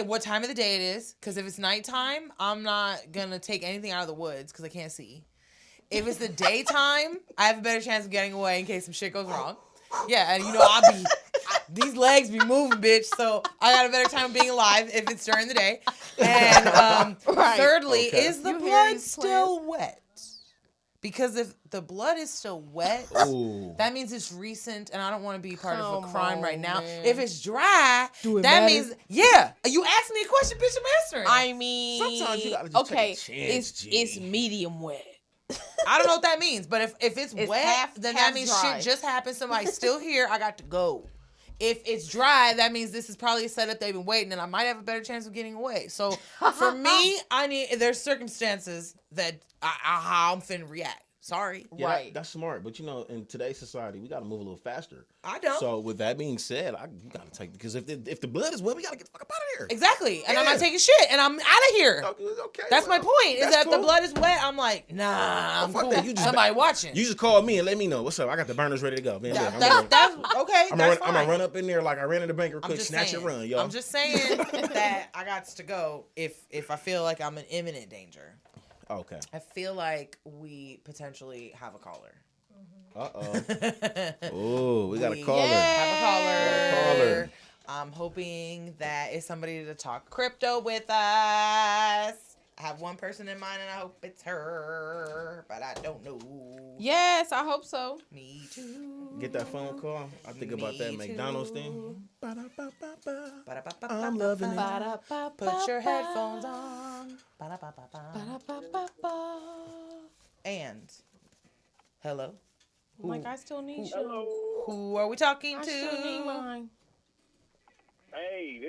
what time of the day it is. Because if it's nighttime, I'm not gonna take anything out of the woods because I can't see. If it's the daytime, I have a better chance of getting away in case some shit goes wrong. Yeah, and these legs be moving, bitch. So I got a better time of being alive if it's during the day. And Right. thirdly, Okay. is the You hear blood these still wet? Because if the blood is still wet, Ooh. that means it's recent, and I don't want to be part of a Come crime right on, now. man. If it's dry, Do it that matter? means you asked me a question, bitch. I'm answering. I mean, Sometimes you gotta just take a okay, chance, G. it's medium wet. I don't know what that means, but if it's wet, half- then half that means dry. shit just happened. Somebody's still here. I got to go. If it's dry, that means this is probably a setup they've been waiting, and I might have a better chance of getting away. So for me, there's circumstances that how I'm finna react. Sorry. Yeah, Right. that's smart. But you know, in today's society, we gotta move a little faster. I don't. So with that being said, you gotta take because if the blood is wet, we gotta get the fuck up out of here. Exactly. And I'm Yeah. not taking shit, and I'm out of here. Okay. That's my well, point. Is that's that if the cool. blood is wet, I'm like, nah, I'm fuck cool. that. You just- Somebody watching. You just call me and let me know what's up. I got the burners ready to go. Man, look, I'm That's gonna- okay. I'm That's gonna fine. run up in there like I ran in the bank real I'm quick, just snatch saying. and run, y'all. I'm just saying that I got to go if I feel like I'm in imminent danger. Okay. I feel like we potentially have a caller. Oh, we got a caller. Have a caller. Caller. I'm hoping that it's somebody to talk crypto with us. I have one person in mind, and I hope it's her, but I don't know. Yes, I hope so. Me too. Get that phone call. I think about that Me McDonald's too. thing. Ba-da-ba-ba-ba. I'm loving it. Put your headphones on. Ba-da-ba-ba-ba. And hello. I'm like, I still need you. Who are we talking I to? still need mine. Hey,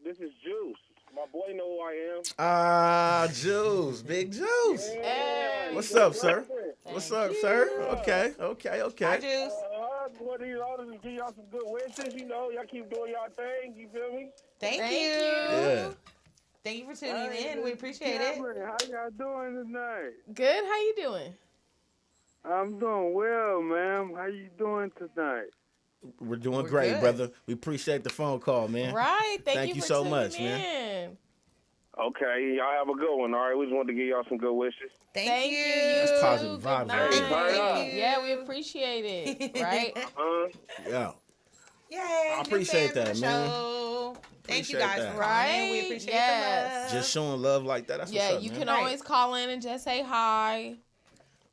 this is Juice. My boy know who I am. Ah, Juice. Big Juice. Hey. What's up, sir? Thank What's up, you. sir? Okay. Hi, Juice. Boy, these orders and give y'all some good wishes. You know, y'all keep doing y'all thing. You feel me? Thank Thank you. Yeah. Thank you for tuning in. We appreciate it. How y'all doing tonight? Good. How you doing? I'm doing well, ma'am. How you doing tonight? We're doing We're great, good. brother. We appreciate the phone call, man. Right. Thank Thank you you for so tuning much, in. man. Okay, y'all have a good one. All right, we just wanted to give y'all some good wishes. Thank you. That's positive Good vibes night. right there. Thank you. Yeah, we appreciate it. Right? Yeah. Yay. I new appreciate fans of that, the man. show. Thank you Appreciate guys that. for calling in. We Right? appreciate Yes. the love. Just showing love like that. That's Yeah, what's up, you man. can Right. always call in and just say hi.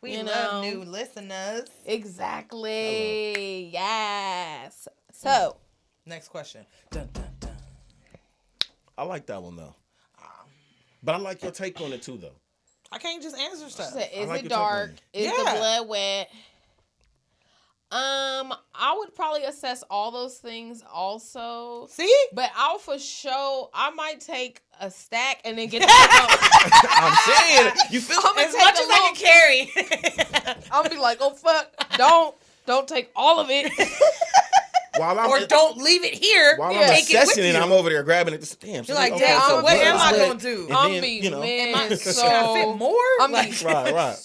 We you love know. new listeners. Exactly. Yes. So, Next question. Dun, dun, dun. I like that one though. But I like your take on it too, though. I can't just answer stuff. is like it your take on dark? it. Is the Yeah. blood wet? I would probably assess all those things also. See? But I'll for sure, I might take a stack and then get the fuck out. I'm saying, you feel I'ma As take much a as I can carry. I'll be like, oh fuck, don't take all of it. while I'm Or don't leave it here. while Yeah. I'm Take it with assessing it, you. I'm over there grabbing it. Damn, You're like, okay, damn, so the what blood am is I wet, gonna do? and I'm then, be you know, man. Can I So fit more? I'm Like, right.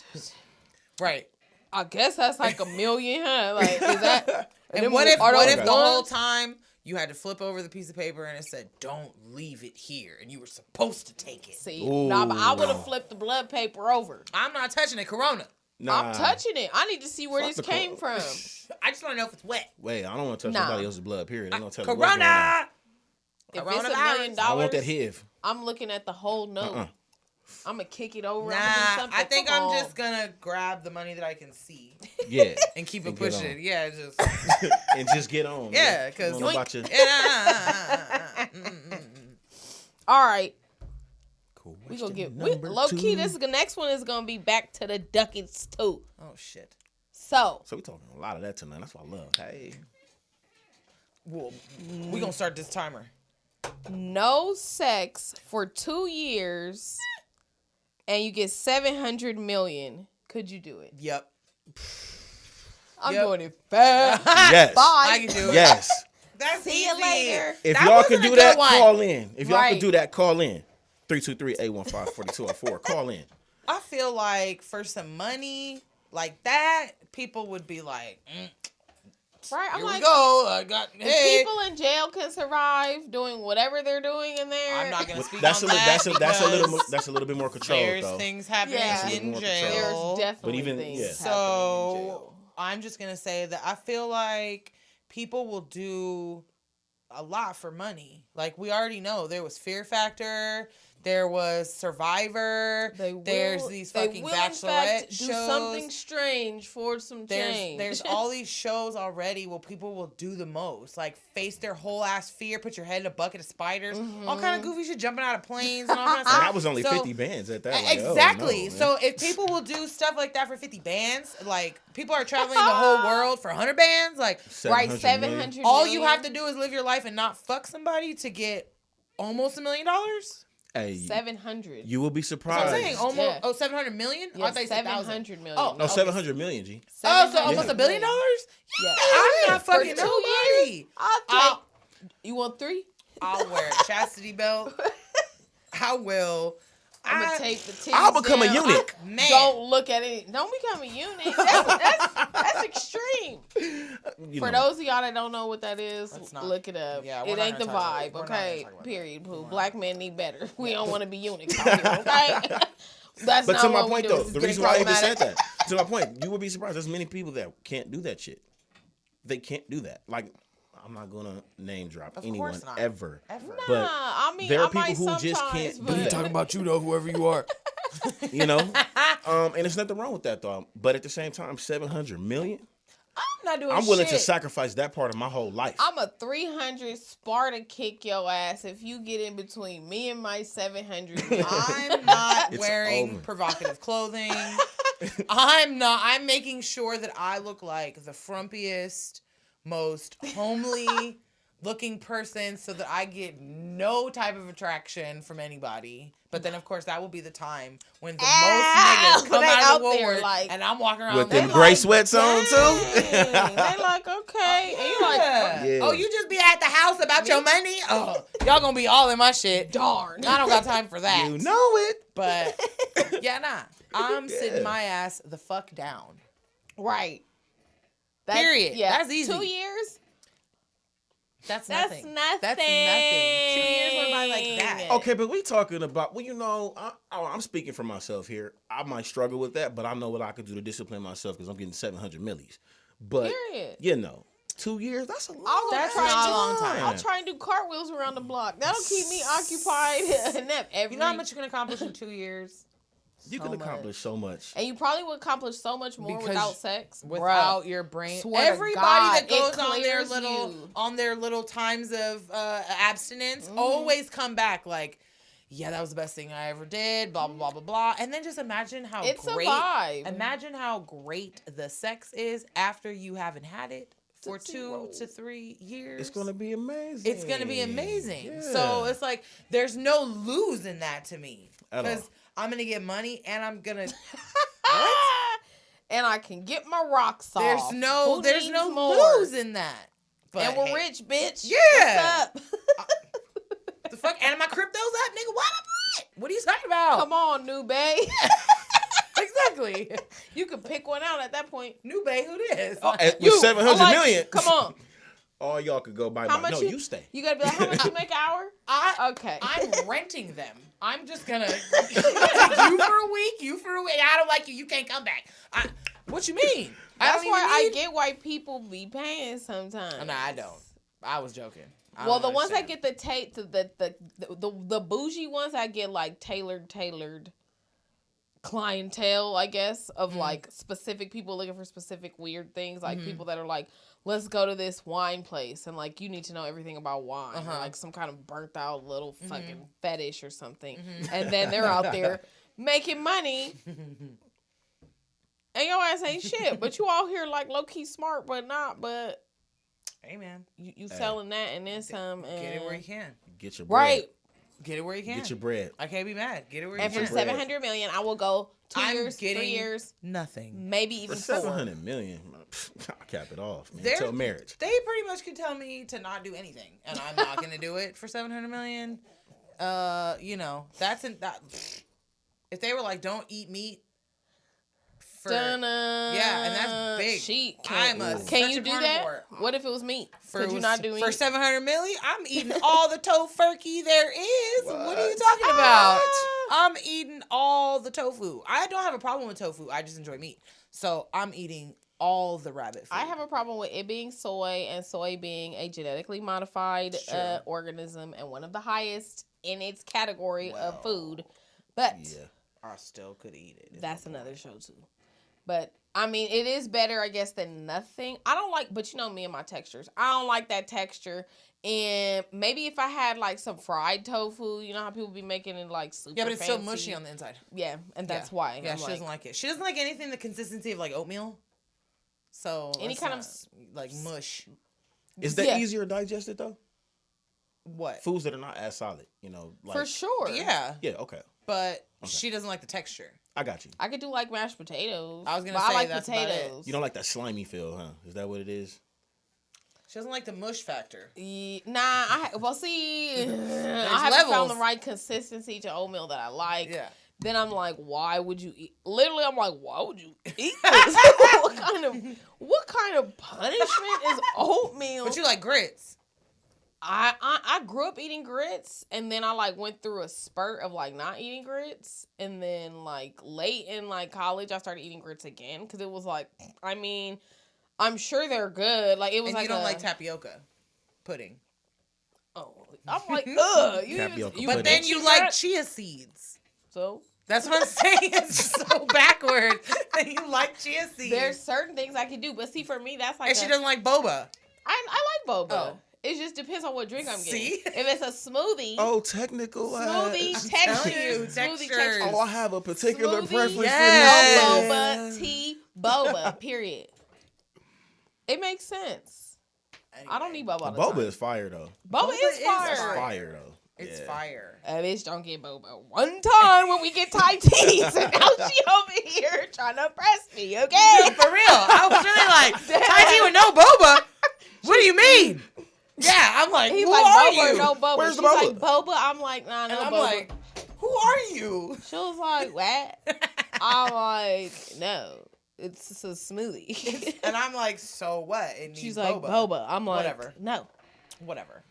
right. I guess that's like $1 million, huh? Like, is that? And then what if are what those if the whole ones? time you had to flip over the piece of paper and it said, "Don't leave it here," and you were supposed to take it? See, nah, but I would Ooh. have flipped the blood paper over. I'm not touching it. Corona. Nah. I'm touching it. I need to see where Fuck this the came corona. from. I just want to know if it's wet. Wait, I don't want to touch Nah. nobody else's blood. Period. They're gonna tell me what's going on. Corona. If it's $1 Coronavirus. million, I want that HIV. I'm looking at the whole note. Uh-uh. I'm gonna kick it over. Nah, I'm gonna do something. I think Come I'm on. just gonna grab the money that I can see Yeah. and keep it And get pushing. on. Yeah, just And just get on. yeah, man. because Don't know about you. All right. We Question gonna get number low key. two. The next one is gonna be back to the ducats too. Oh shit. So So we talking a lot of that tonight. That's what I love. Hey. Well, we gonna start this timer. no sex for 2 years, and you get 700 million. Could you do it? Yep. I'm Yep. doing it fast. Yes. Bye. I can do it. Yes. That's See you easy. later. If That y'all wasn't can a do good that, one. call in. If y'all Right. can do that, call in. 323-815-4204. Call in. I feel like for some money like that, people would be like, Right? I'm "Here like, we go. I got if hey." people in jail can survive doing whatever they're doing in there, I'm not gonna speak That's on a that. that's a because little bit more control there's though. things happening Yeah. in More jail. control. there's definitely But even- things yeah. happening in So jail. I'm just gonna say that I feel like people will do a lot for money. Like we already know, there was Fear Factor, there was Survivor, there's these fucking in Bachelorette fact, do shows. something strange for some change. There's all these shows already where people will do the most, like face their whole ass fear, put your head in a bucket of spiders, all kind of goofy shit, jumping out of planes and all kind of And stuff. that was only So- 50 bands at that. Like, oh, Exactly. no, man. So if people will do stuff like that for 50 bands, like people are traveling the whole world for 100 bands, like right, 700 700 million. all you have to do is live your life and not fuck somebody to get almost $1 million. That's Hey, 700. you will be what surprised. I'm saying. Almost Yeah. 700 million? Yeah, I thought you said 700 million. Oh, No, okay. 700 million, G. Oh, so 700 almost $1 billion? million. Yeah. I'm not For fucking 2 nobody. years, I'll I'll- take. You want 3? I'll wear a chastity belt. I will. I'm gonna take the titties I'll become a down. eunuch. Man. Don't look at it. Don't become a eunuch. That's extreme. You For know. those of y'all that don't know what that is, Let's not- look it up. Yeah, we're it not ain't the gonna talk about vibe, it. We're not gonna okay? talk about Period. that. Pooh. We're Black men need better. We don't want to be eunuchs out here, okay? That's But not to my what point we do. though, It's the getting reason why I even said problematic. that, to my point, you would be surprised. There's many people that can't do that shit. They can't do that. Like, I'm not gonna name drop Of anyone course not. ever. Ever. But Nah, I mean, there are I might people who just sometimes, can't do but- that. Talking about you though, whoever you are. You know, and there's nothing wrong with that though. But at the same time, 700 million. I'm not doing I'm willing to shit. sacrifice that part of my whole life. I'm a 300 Sparta kick your ass if you get in between me and my 700. I'm not It's wearing over. provocative clothing. I'm not. I'm making sure that I look like the frumpiest, most homely looking person so that I get no type of attraction from anybody. But then, of course, that will be the time when the most niggas come they out out of the there, woodwork like- and I'm walking around With there them like, gray sweats on too. Dang. They like, okay. And you like, yeah. Yeah. Oh, you just be at the house about your money? Oh, y'all gonna be all in my shit. darn. I don't got time for that. You know it. But yeah, nah. I'm Yeah. sitting my ass the fuck down. Right. Period. Yeah. That's easy. 2 years? That's That's nothing. nothing. That's nothing. 2 years went by like that. Okay, but we talking about, well, you know, I'm speaking for myself here. I might struggle with that, but I know what I could do to discipline myself because I'm getting 700 millies. But, Period. you know, 2 years, that's a long I'll go That's try not and a long time. I'll try and do cartwheels around the block. That'll keep me occupied and that every. You know how much you can accomplish in 2 years? You So can accomplish so much. And you probably would accomplish so much more Because without sex. Without your brain. Swear to Everybody God, that it goes on their clears little you. times of abstinence always come back like, yeah, that was the best thing I ever did, blah blah blah blah blah. And then just imagine how It's a great vibe. imagine how great the sex is after you haven't had it for 2 roll. to 3 years. It's going to be amazing. It's gonna be amazing. Yeah. So it's like there's no lose in that to me At all. because I'm gonna get money and I'm gonna. And I can get my rocks off. There's no Who needs no more? lose in that. But And we're hey, rich, bitch. Yeah. What's up? The fuck, and my crypto's up, nigga. What am I? What are you talking about? Come on, New Bay. Exactly. You could pick one out at that point. New Bay, who this? With You, 700 I like million. it. Come on. All y'all could go buy. How No, much you stay. You gotta be like, how much you make an hour? Okay. I'm renting them. I'm just gonna you for a week. You for a week. I don't like you. You can't come back. What you mean? That's why I get why people be paying sometimes. No, I don't. I was joking. Well, the ones that get the bougie ones, I get like tailored clientele, I guess, of like specific people looking for specific weird things, like people that are like, let's go to this wine place and like you need to know everything about wine, or like some kind of burnt out little fucking fetish or something, and then they're out there making money. And your ass ain't shit, but you all here like low key smart, but not. But hey man, you selling that and then some. And get it where you can. Get your bread. right. Get it where you can. Get your bread. I can't be mad. Get it where you And can. for 700 million, I will go 2 I'm years, 3 getting years, nothing. maybe For even 4. 700 million, I'll cap it off, man. They're- Until marriage. They pretty much could tell me to not do anything, and I'm not gonna do it for 700 million. You know, that's in that. If they were like, don't eat meat. Yeah, and that's big. Sheet. I'm Can you such a do that? carnivore. What if it was meat? For Could you not do for meat? 700 million? I'm eating all the tofurkey there is. What are you What? talking about? I'm eating all the tofu. I don't have a problem with tofu. I just enjoy meat, so I'm eating all the rabbit food. I have a problem with it being soy and soy being a genetically modified Sure. organism and one of the highest in its category Well, of food. But Yeah. I still could eat it. that's another show too. But I mean, it is better, I guess, than nothing. I don't like, but you know me and my textures. I don't like that texture. And maybe if I had like some fried tofu, you know how people be making it like super Yeah, but it's fancy. still mushy on the inside. Yeah, and that's Yeah. why. Yeah, I'm she doesn't like it. She doesn't like anything the consistency of like oatmeal. So Any it's kind of not, like mush. Is that Yeah. easier digested though? What? Foods that are not as solid, you know. Like, for sure. Yeah, Yeah. Okay. but she doesn't like the texture. I got you. I could do like mashed potatoes. I was gonna but say I like that's about it. potatoes. You don't like that slimy feel, huh? Is that what it is? She doesn't like the mush factor. Well, see, I haven't found the right consistency to oatmeal that I like. Yeah. Then I'm like, why would you eat? Literally, I'm like, why would you eat this? what kind of punishment is oatmeal? But you like grits. I grew up eating grits, and then I like went through a spurt of like not eating grits, and then like late in like college, I started eating grits again because it was like, I mean, I'm sure they're good. Like it was And like you don't like tapioca pudding. Oh, I'm like, ugh. Tapioca you pudding. But then bitch, you you like got- chia seeds. So That's what I'm saying. It's so backwards that you like chia seeds. there's certain things I can do, but see, for me, that's like and she doesn't like boba. I like boba. Oh. It just depends on what drink I'm getting. See? If it's a smoothie, Oh, technical. smoothie ass. texture, telling you, smoothie textures. texture. Oh, I have a particular Smoothie. preference Yes. for No this. boba, tea, boba. Period. It makes sense. I don't need boba all the Boba time. is fire though. Boba is fire. That's fire though. It's Yeah. fire. A bitch don't get boba one time when we get tight teeth. And now she over here trying to impress me, okay? For real. I was really like, Thai tea with no boba? What do you mean? Yeah, I'm like, He's who like, are boba, you? no boba. Where's She's the boba? like, boba. I'm like, nah, no And I'm boba. like, who are you? She was like, what? I'm like, no, it's a smoothie. And I'm like, so what? It needs She's like, boba. boba. I'm like, Whatever. no. Whatever.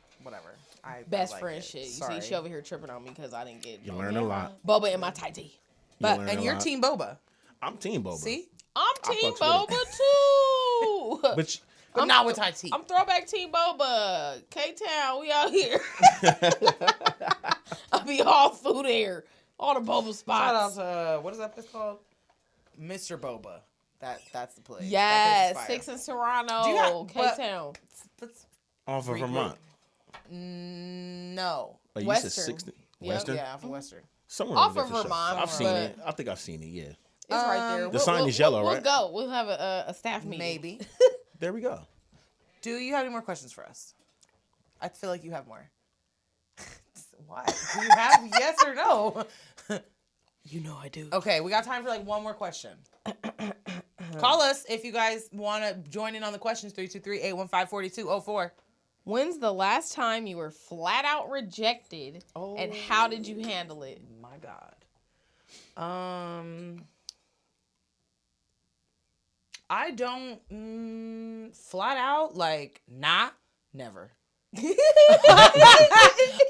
I Best like friend it. shit. You Sorry. see, she over here tripping on me because I didn't get You boba. learn a lot. Boba in my Thai tea. You learn And a you're lot. team boba. I'm team boba. See? I'm I team fucks with boba too. But But not with Thai tea. I'm throwback team boba. K-Town, we out here. I'll be all through there. All the boba Shout out spots. to, what is that place called? Mr. Boba. That's the place. Yes, That place is 6 in Serrano, Do you have- but- K-Town. fire. off of Regroup. Vermont. No. Oh, you Western. said 60 Yep. Western. Yeah, for Western. Somewhere Off over there of for sure. Vermont, I've seen but- it. I think I've seen it. Yeah. It's right there. The We'll- sign is yellow, we'll right? go. We'll have a staff meeting. Maybe. There we go. Do you have any more questions for us? I feel like you have more. Why? Do you have yes or no? You know I do. Okay, we got time for like one more question. Call us if you guys want to join in on the questions. 323-815-4204. When's the last time you were flat out rejected, and how did you handle it? My God. I don't flat out like nah. Never.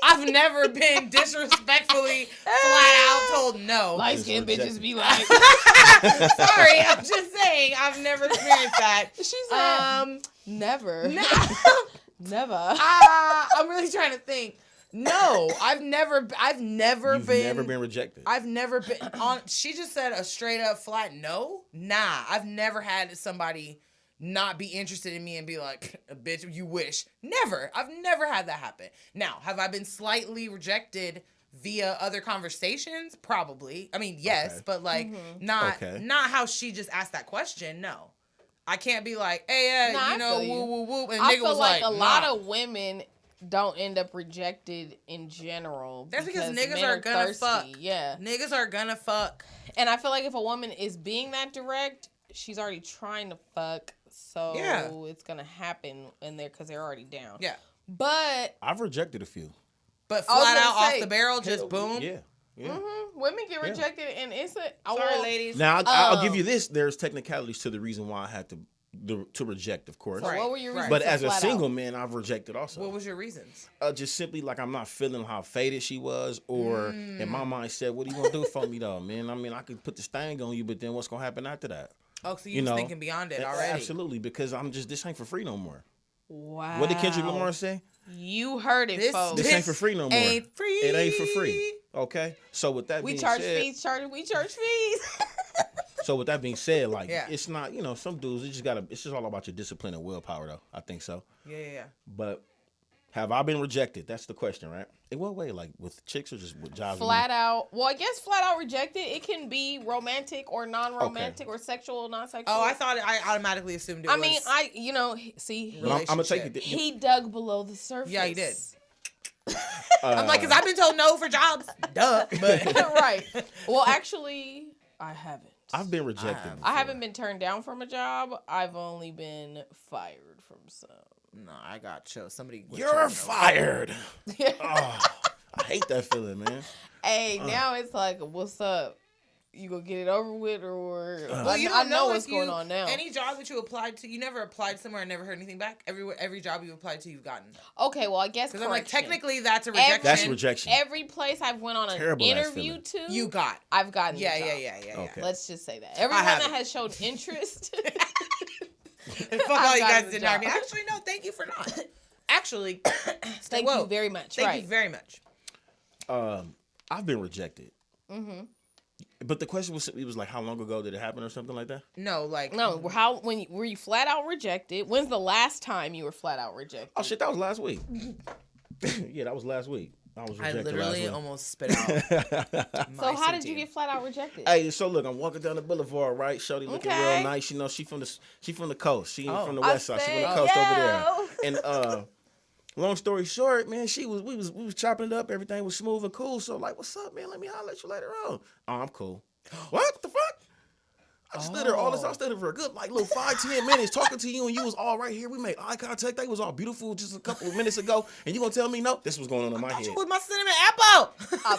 I've never been disrespectfully flat out told no. Light skinned bitches be like, Sorry, I'm just saying I've never experienced that. she said, never. Never. I'm really trying to think. No, I've never You've been. never been rejected. I've never been on. She just said a straight up flat no. Nah, I've never had somebody not be interested in me and be like, bitch, you wish. Never. I've never had that happen. Now, have I been slightly rejected via other conversations? Probably. I mean, yes, Okay. but like not how she just asked that question. No. I can't be like, hey, Nah, you I know, feel you. woo, woo, woo. And I nigga feel was like like, a lot nah. of women don't end up rejected in general. That's because niggas men are gonna thirsty. fuck. Yeah. Niggas are gonna fuck. And I feel like if a woman is being that direct, she's already trying to fuck. So Yeah. it's going to happen in there because they're already down. Yeah. But I've rejected a few. But I was flat gonna out off say- the barrel, just boom. Yeah. Yeah. women get rejected and it's a... Sorry, ladies. Now I'll give you this. There's technicalities to the reason why I had to reject, of course. So Right, what were your right. reasons But for as a flat single out? man, I've rejected also. What was your reasons? Just simply like I'm not feeling how faded she was, or in my mind said, "What are you gonna do for me, though, man? I mean, I could put this thing on you, but then what's gonna happen after that?" Oh, so you You was know, thinking beyond it already. Absolutely, because this ain't for free no more. Wow. What did Kendrick Lamar say? You heard it, This- folks. This ain't for free no more. Ain't free. It ain't for free. Okay. So with that We being charge said, fees, we charge fees. so with that being said, like Yeah. it's not, some dudes, it's just all about your discipline and willpower, though. I think so. Yeah. But have I been rejected? That's the question, right? In what way? Like with chicks or just with jobs? Flat out. Well, I guess flat out rejected. It can be romantic or non-romantic or sexual, non-sexual. Oh, I thought I automatically assumed it was. I mean, see, Well, I'm gonna take it. he dug below the surface. Yeah, he did. I'm like, because I've been told no for jobs. Duh. But Right. Well, actually, I haven't. I've been rejected. I haven't been turned down from a job. I've only been fired from some. no, I got chose. Somebody. was You're chosen over. fired. Oh, I hate that feeling, man. Hey, now it's like, what's up? You gonna get it over with, or Well, you I don't know if what's going on now. Any job that you applied to, you never applied somewhere and never heard anything back. Every job you applied to, you've gotten. Okay, well, I guess Because I'm like, correction. technically, that's a rejection. That's rejection. Every place I've went on an Terrible ass interview feeling. to, You got. I've gotten. Yeah. the job. Okay. Let's just say that everyone haven't. that has shown interest. And fuck all you gotten guys the didn't hire me. job. Actually, no, thank you for not. Actually, Thank whoa. you very much. Thank right. you very much. I've been rejected. But the question was, it was like, how long ago did it happen or something like that? No, like No, were you flat out rejected? When's the last time you were flat out rejected? Oh shit, that was last week. Yeah, that was last week. I was I rejected literally last week. almost spit out. So how did you get flat out rejected? Hey, so look, I'm walking down the boulevard, right? Shorty looking Okay. real nice. You know, she from the coast. She ain't Oh. from the I west side. She from the said, coast over yo. there. And long story short, man, we was chopping it up. Everything was smooth and cool. So like, what's up, man? Let me holler at you later on. Oh, I'm cool. What the fuck? I stood there I stood there for a good little 5-10 minutes talking to you, and you was all right here. We made eye contact. They was all beautiful just a couple of minutes ago, and you gonna tell me no? This was going on in my head. with my cinnamon apple.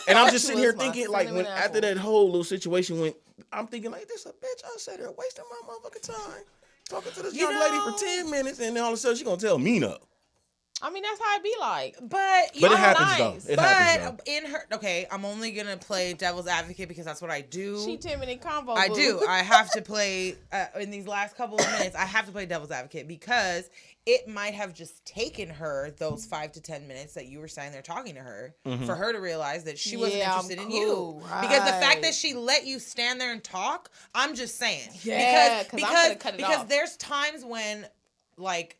And I'm thought just you sitting here was my thinking, like, cinnamon when apple. after that whole little situation went, I'm thinking, like, this a bitch. I sat there wasting my motherfucking time talking to this You young lady know- for 10 minutes, and then all of a sudden she gonna tell me no. I mean, that's how it be like. But But it are happens nice. though. It happens But in her, okay, I'm only gonna play devil's advocate because that's what I do. She timid and combo. I boo. do. I have to play in these last couple of minutes. I have to play devil's advocate because it might have just taken her those 5 to 10 minutes that you were standing there talking to her for her to realize that she wasn't Yeah, I'm interested in you. cool. Because the fact Right. that she let you stand there and talk, I'm just saying. Yeah, 'cause I'm gonna cut it because off. there's times when, like,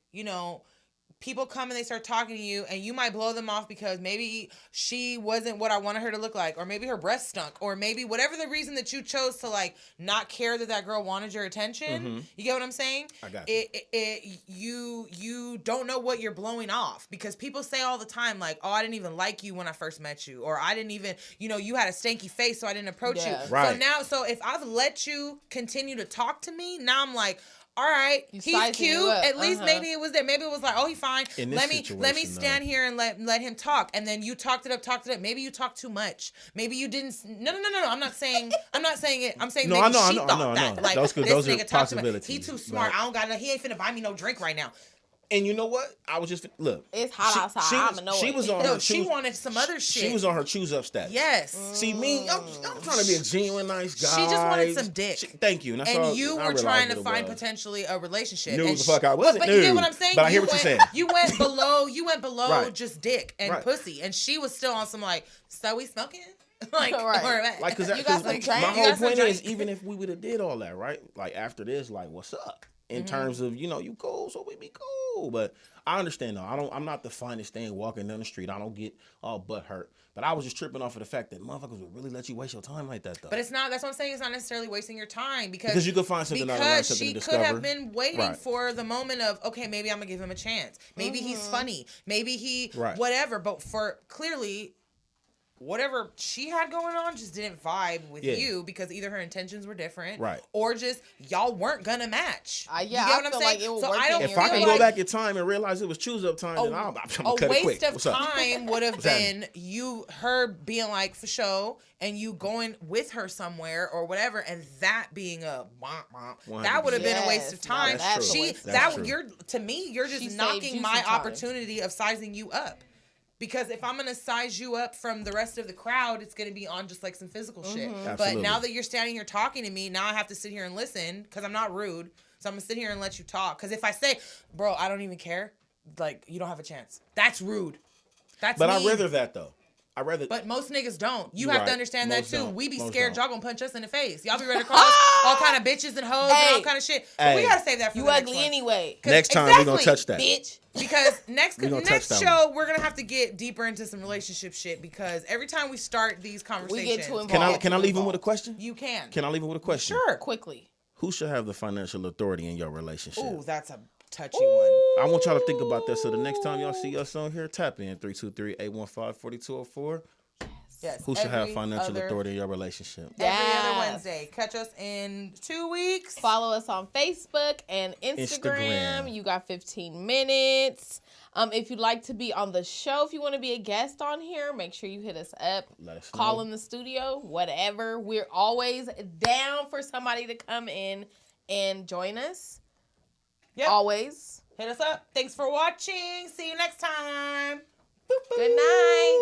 people come and they start talking to you and you might blow them off because maybe she wasn't what I wanted her to look like, or maybe her breast stunk, or maybe whatever the reason that you chose to like not care that girl wanted your attention. You get what I'm saying? I got you. You don't know what you're blowing off because people say all the time like, oh, I didn't even like you when I first met you, or I didn't even, you had a stanky face so I didn't approach Yeah. you. Right. So if I've let you continue to talk to me, now I'm like, all right, You he's sizing you cute. up. At least Uh-huh. maybe it was there. Maybe it was like, oh, he's fine. In this Let me situation, stand though. here and let him talk. And then you talked it up. Maybe you talked too much. Maybe you didn't. No. I'm not saying it. I'm saying No, maybe I know, she I know, thought I know. that. Like Those this are nigga talked too much. He possibilities, too smart. right. I don't got no. He ain't finna buy me no drink right now. And you know what? I was just look. It's hot outside. I'm annoyed. She was on No, her. she wanted some other shit. She was on her choose up stats. Yes. See me, I'm trying to be a genuine nice guy. She just wanted some dick. Thank you. And, that's all, And you I were realized trying to what it find was. potentially a relationship. No, and the fuck I wasn't. But you get No. what I'm saying? But I hear You what you're went- saying. You went below. You went below Right. just dick and Right. pussy, and she was still on some like, so we smoking? Like, Right. or, Like, cause, You got some my drink? You whole got some point is, drink? even if we would have did all that, right? Like after this, like, what's up? In terms of, you cool, so we be cool. But I understand though. I'm not the finest thing walking down the street. I don't get all butt hurt. But I was just tripping off of the fact that motherfuckers would really let you waste your time like that though. But it's not. That's what I'm saying. It's not necessarily wasting your time because you could find something out of because something she to could have discover. been waiting Right. for the moment of okay, maybe I'm gonna give him a chance. Maybe he's funny. Maybe he Right. whatever. But for clearly, whatever she had going on just didn't vibe with Yeah. you because either her intentions were different, Right. or just y'all weren't gonna match. Yeah, You get I what I'm feel saying? like it would so work I don't in If I feel can like go back in time and realize it was choose up time, then I'm gonna cut a it quick. waste of What's up? time would have What's happening? been her being like for show and you going with her somewhere or whatever, and that being a womp womp. That would have been a waste of Yes, time. that's true. She That's true. you're to me you're just She saved knocking you my some time. opportunity of sizing you up. Because if I'm gonna size you up from the rest of the crowd, it's gonna be on just like some physical shit. But Absolutely. now that you're standing here talking to me, now I have to sit here and listen because I'm not rude. So I'm gonna sit here and let you talk. Because if I say, bro, I don't even care, like you don't have a chance. That's rude. That's But I'd mean. rather that though. I'd rather. But most niggas don't. You You're have right. to understand Most that too. don't. We be Most scared don't. y'all gonna punch us in the face. Y'all be ready to call us all kind of bitches and hoes and all Hey. kind of shit. But we Hey. gotta save that for You the next ugly one. anyway. Next time we're gonna touch that. Bitch. Because next We gonna touch next that show we're gonna have to get deeper into some relationship shit because every time we start these We conversations, get too involved. Can I leave him with a question? you can. Can I leave him with a question? Sure. Quickly. Who should have the financial authority in your relationship? Ooh, that's a touchy one. I want y'all to think about that. So the next time y'all see us on here, tap in 323-815-4204. Yes. Who should have every financial other- authority in your relationship? Every other Yes. Wednesday. Catch us in 2 weeks. Follow us on Facebook and Instagram. Instagram. You got 15 minutes. If you'd like to be on the show, if you want to be a guest on here, make sure you hit us up. Let us Call know. in the studio, whatever. We're always down for somebody to come in and join us. Yep. Always. Hit us up. Thanks for watching. See you next time. Good night.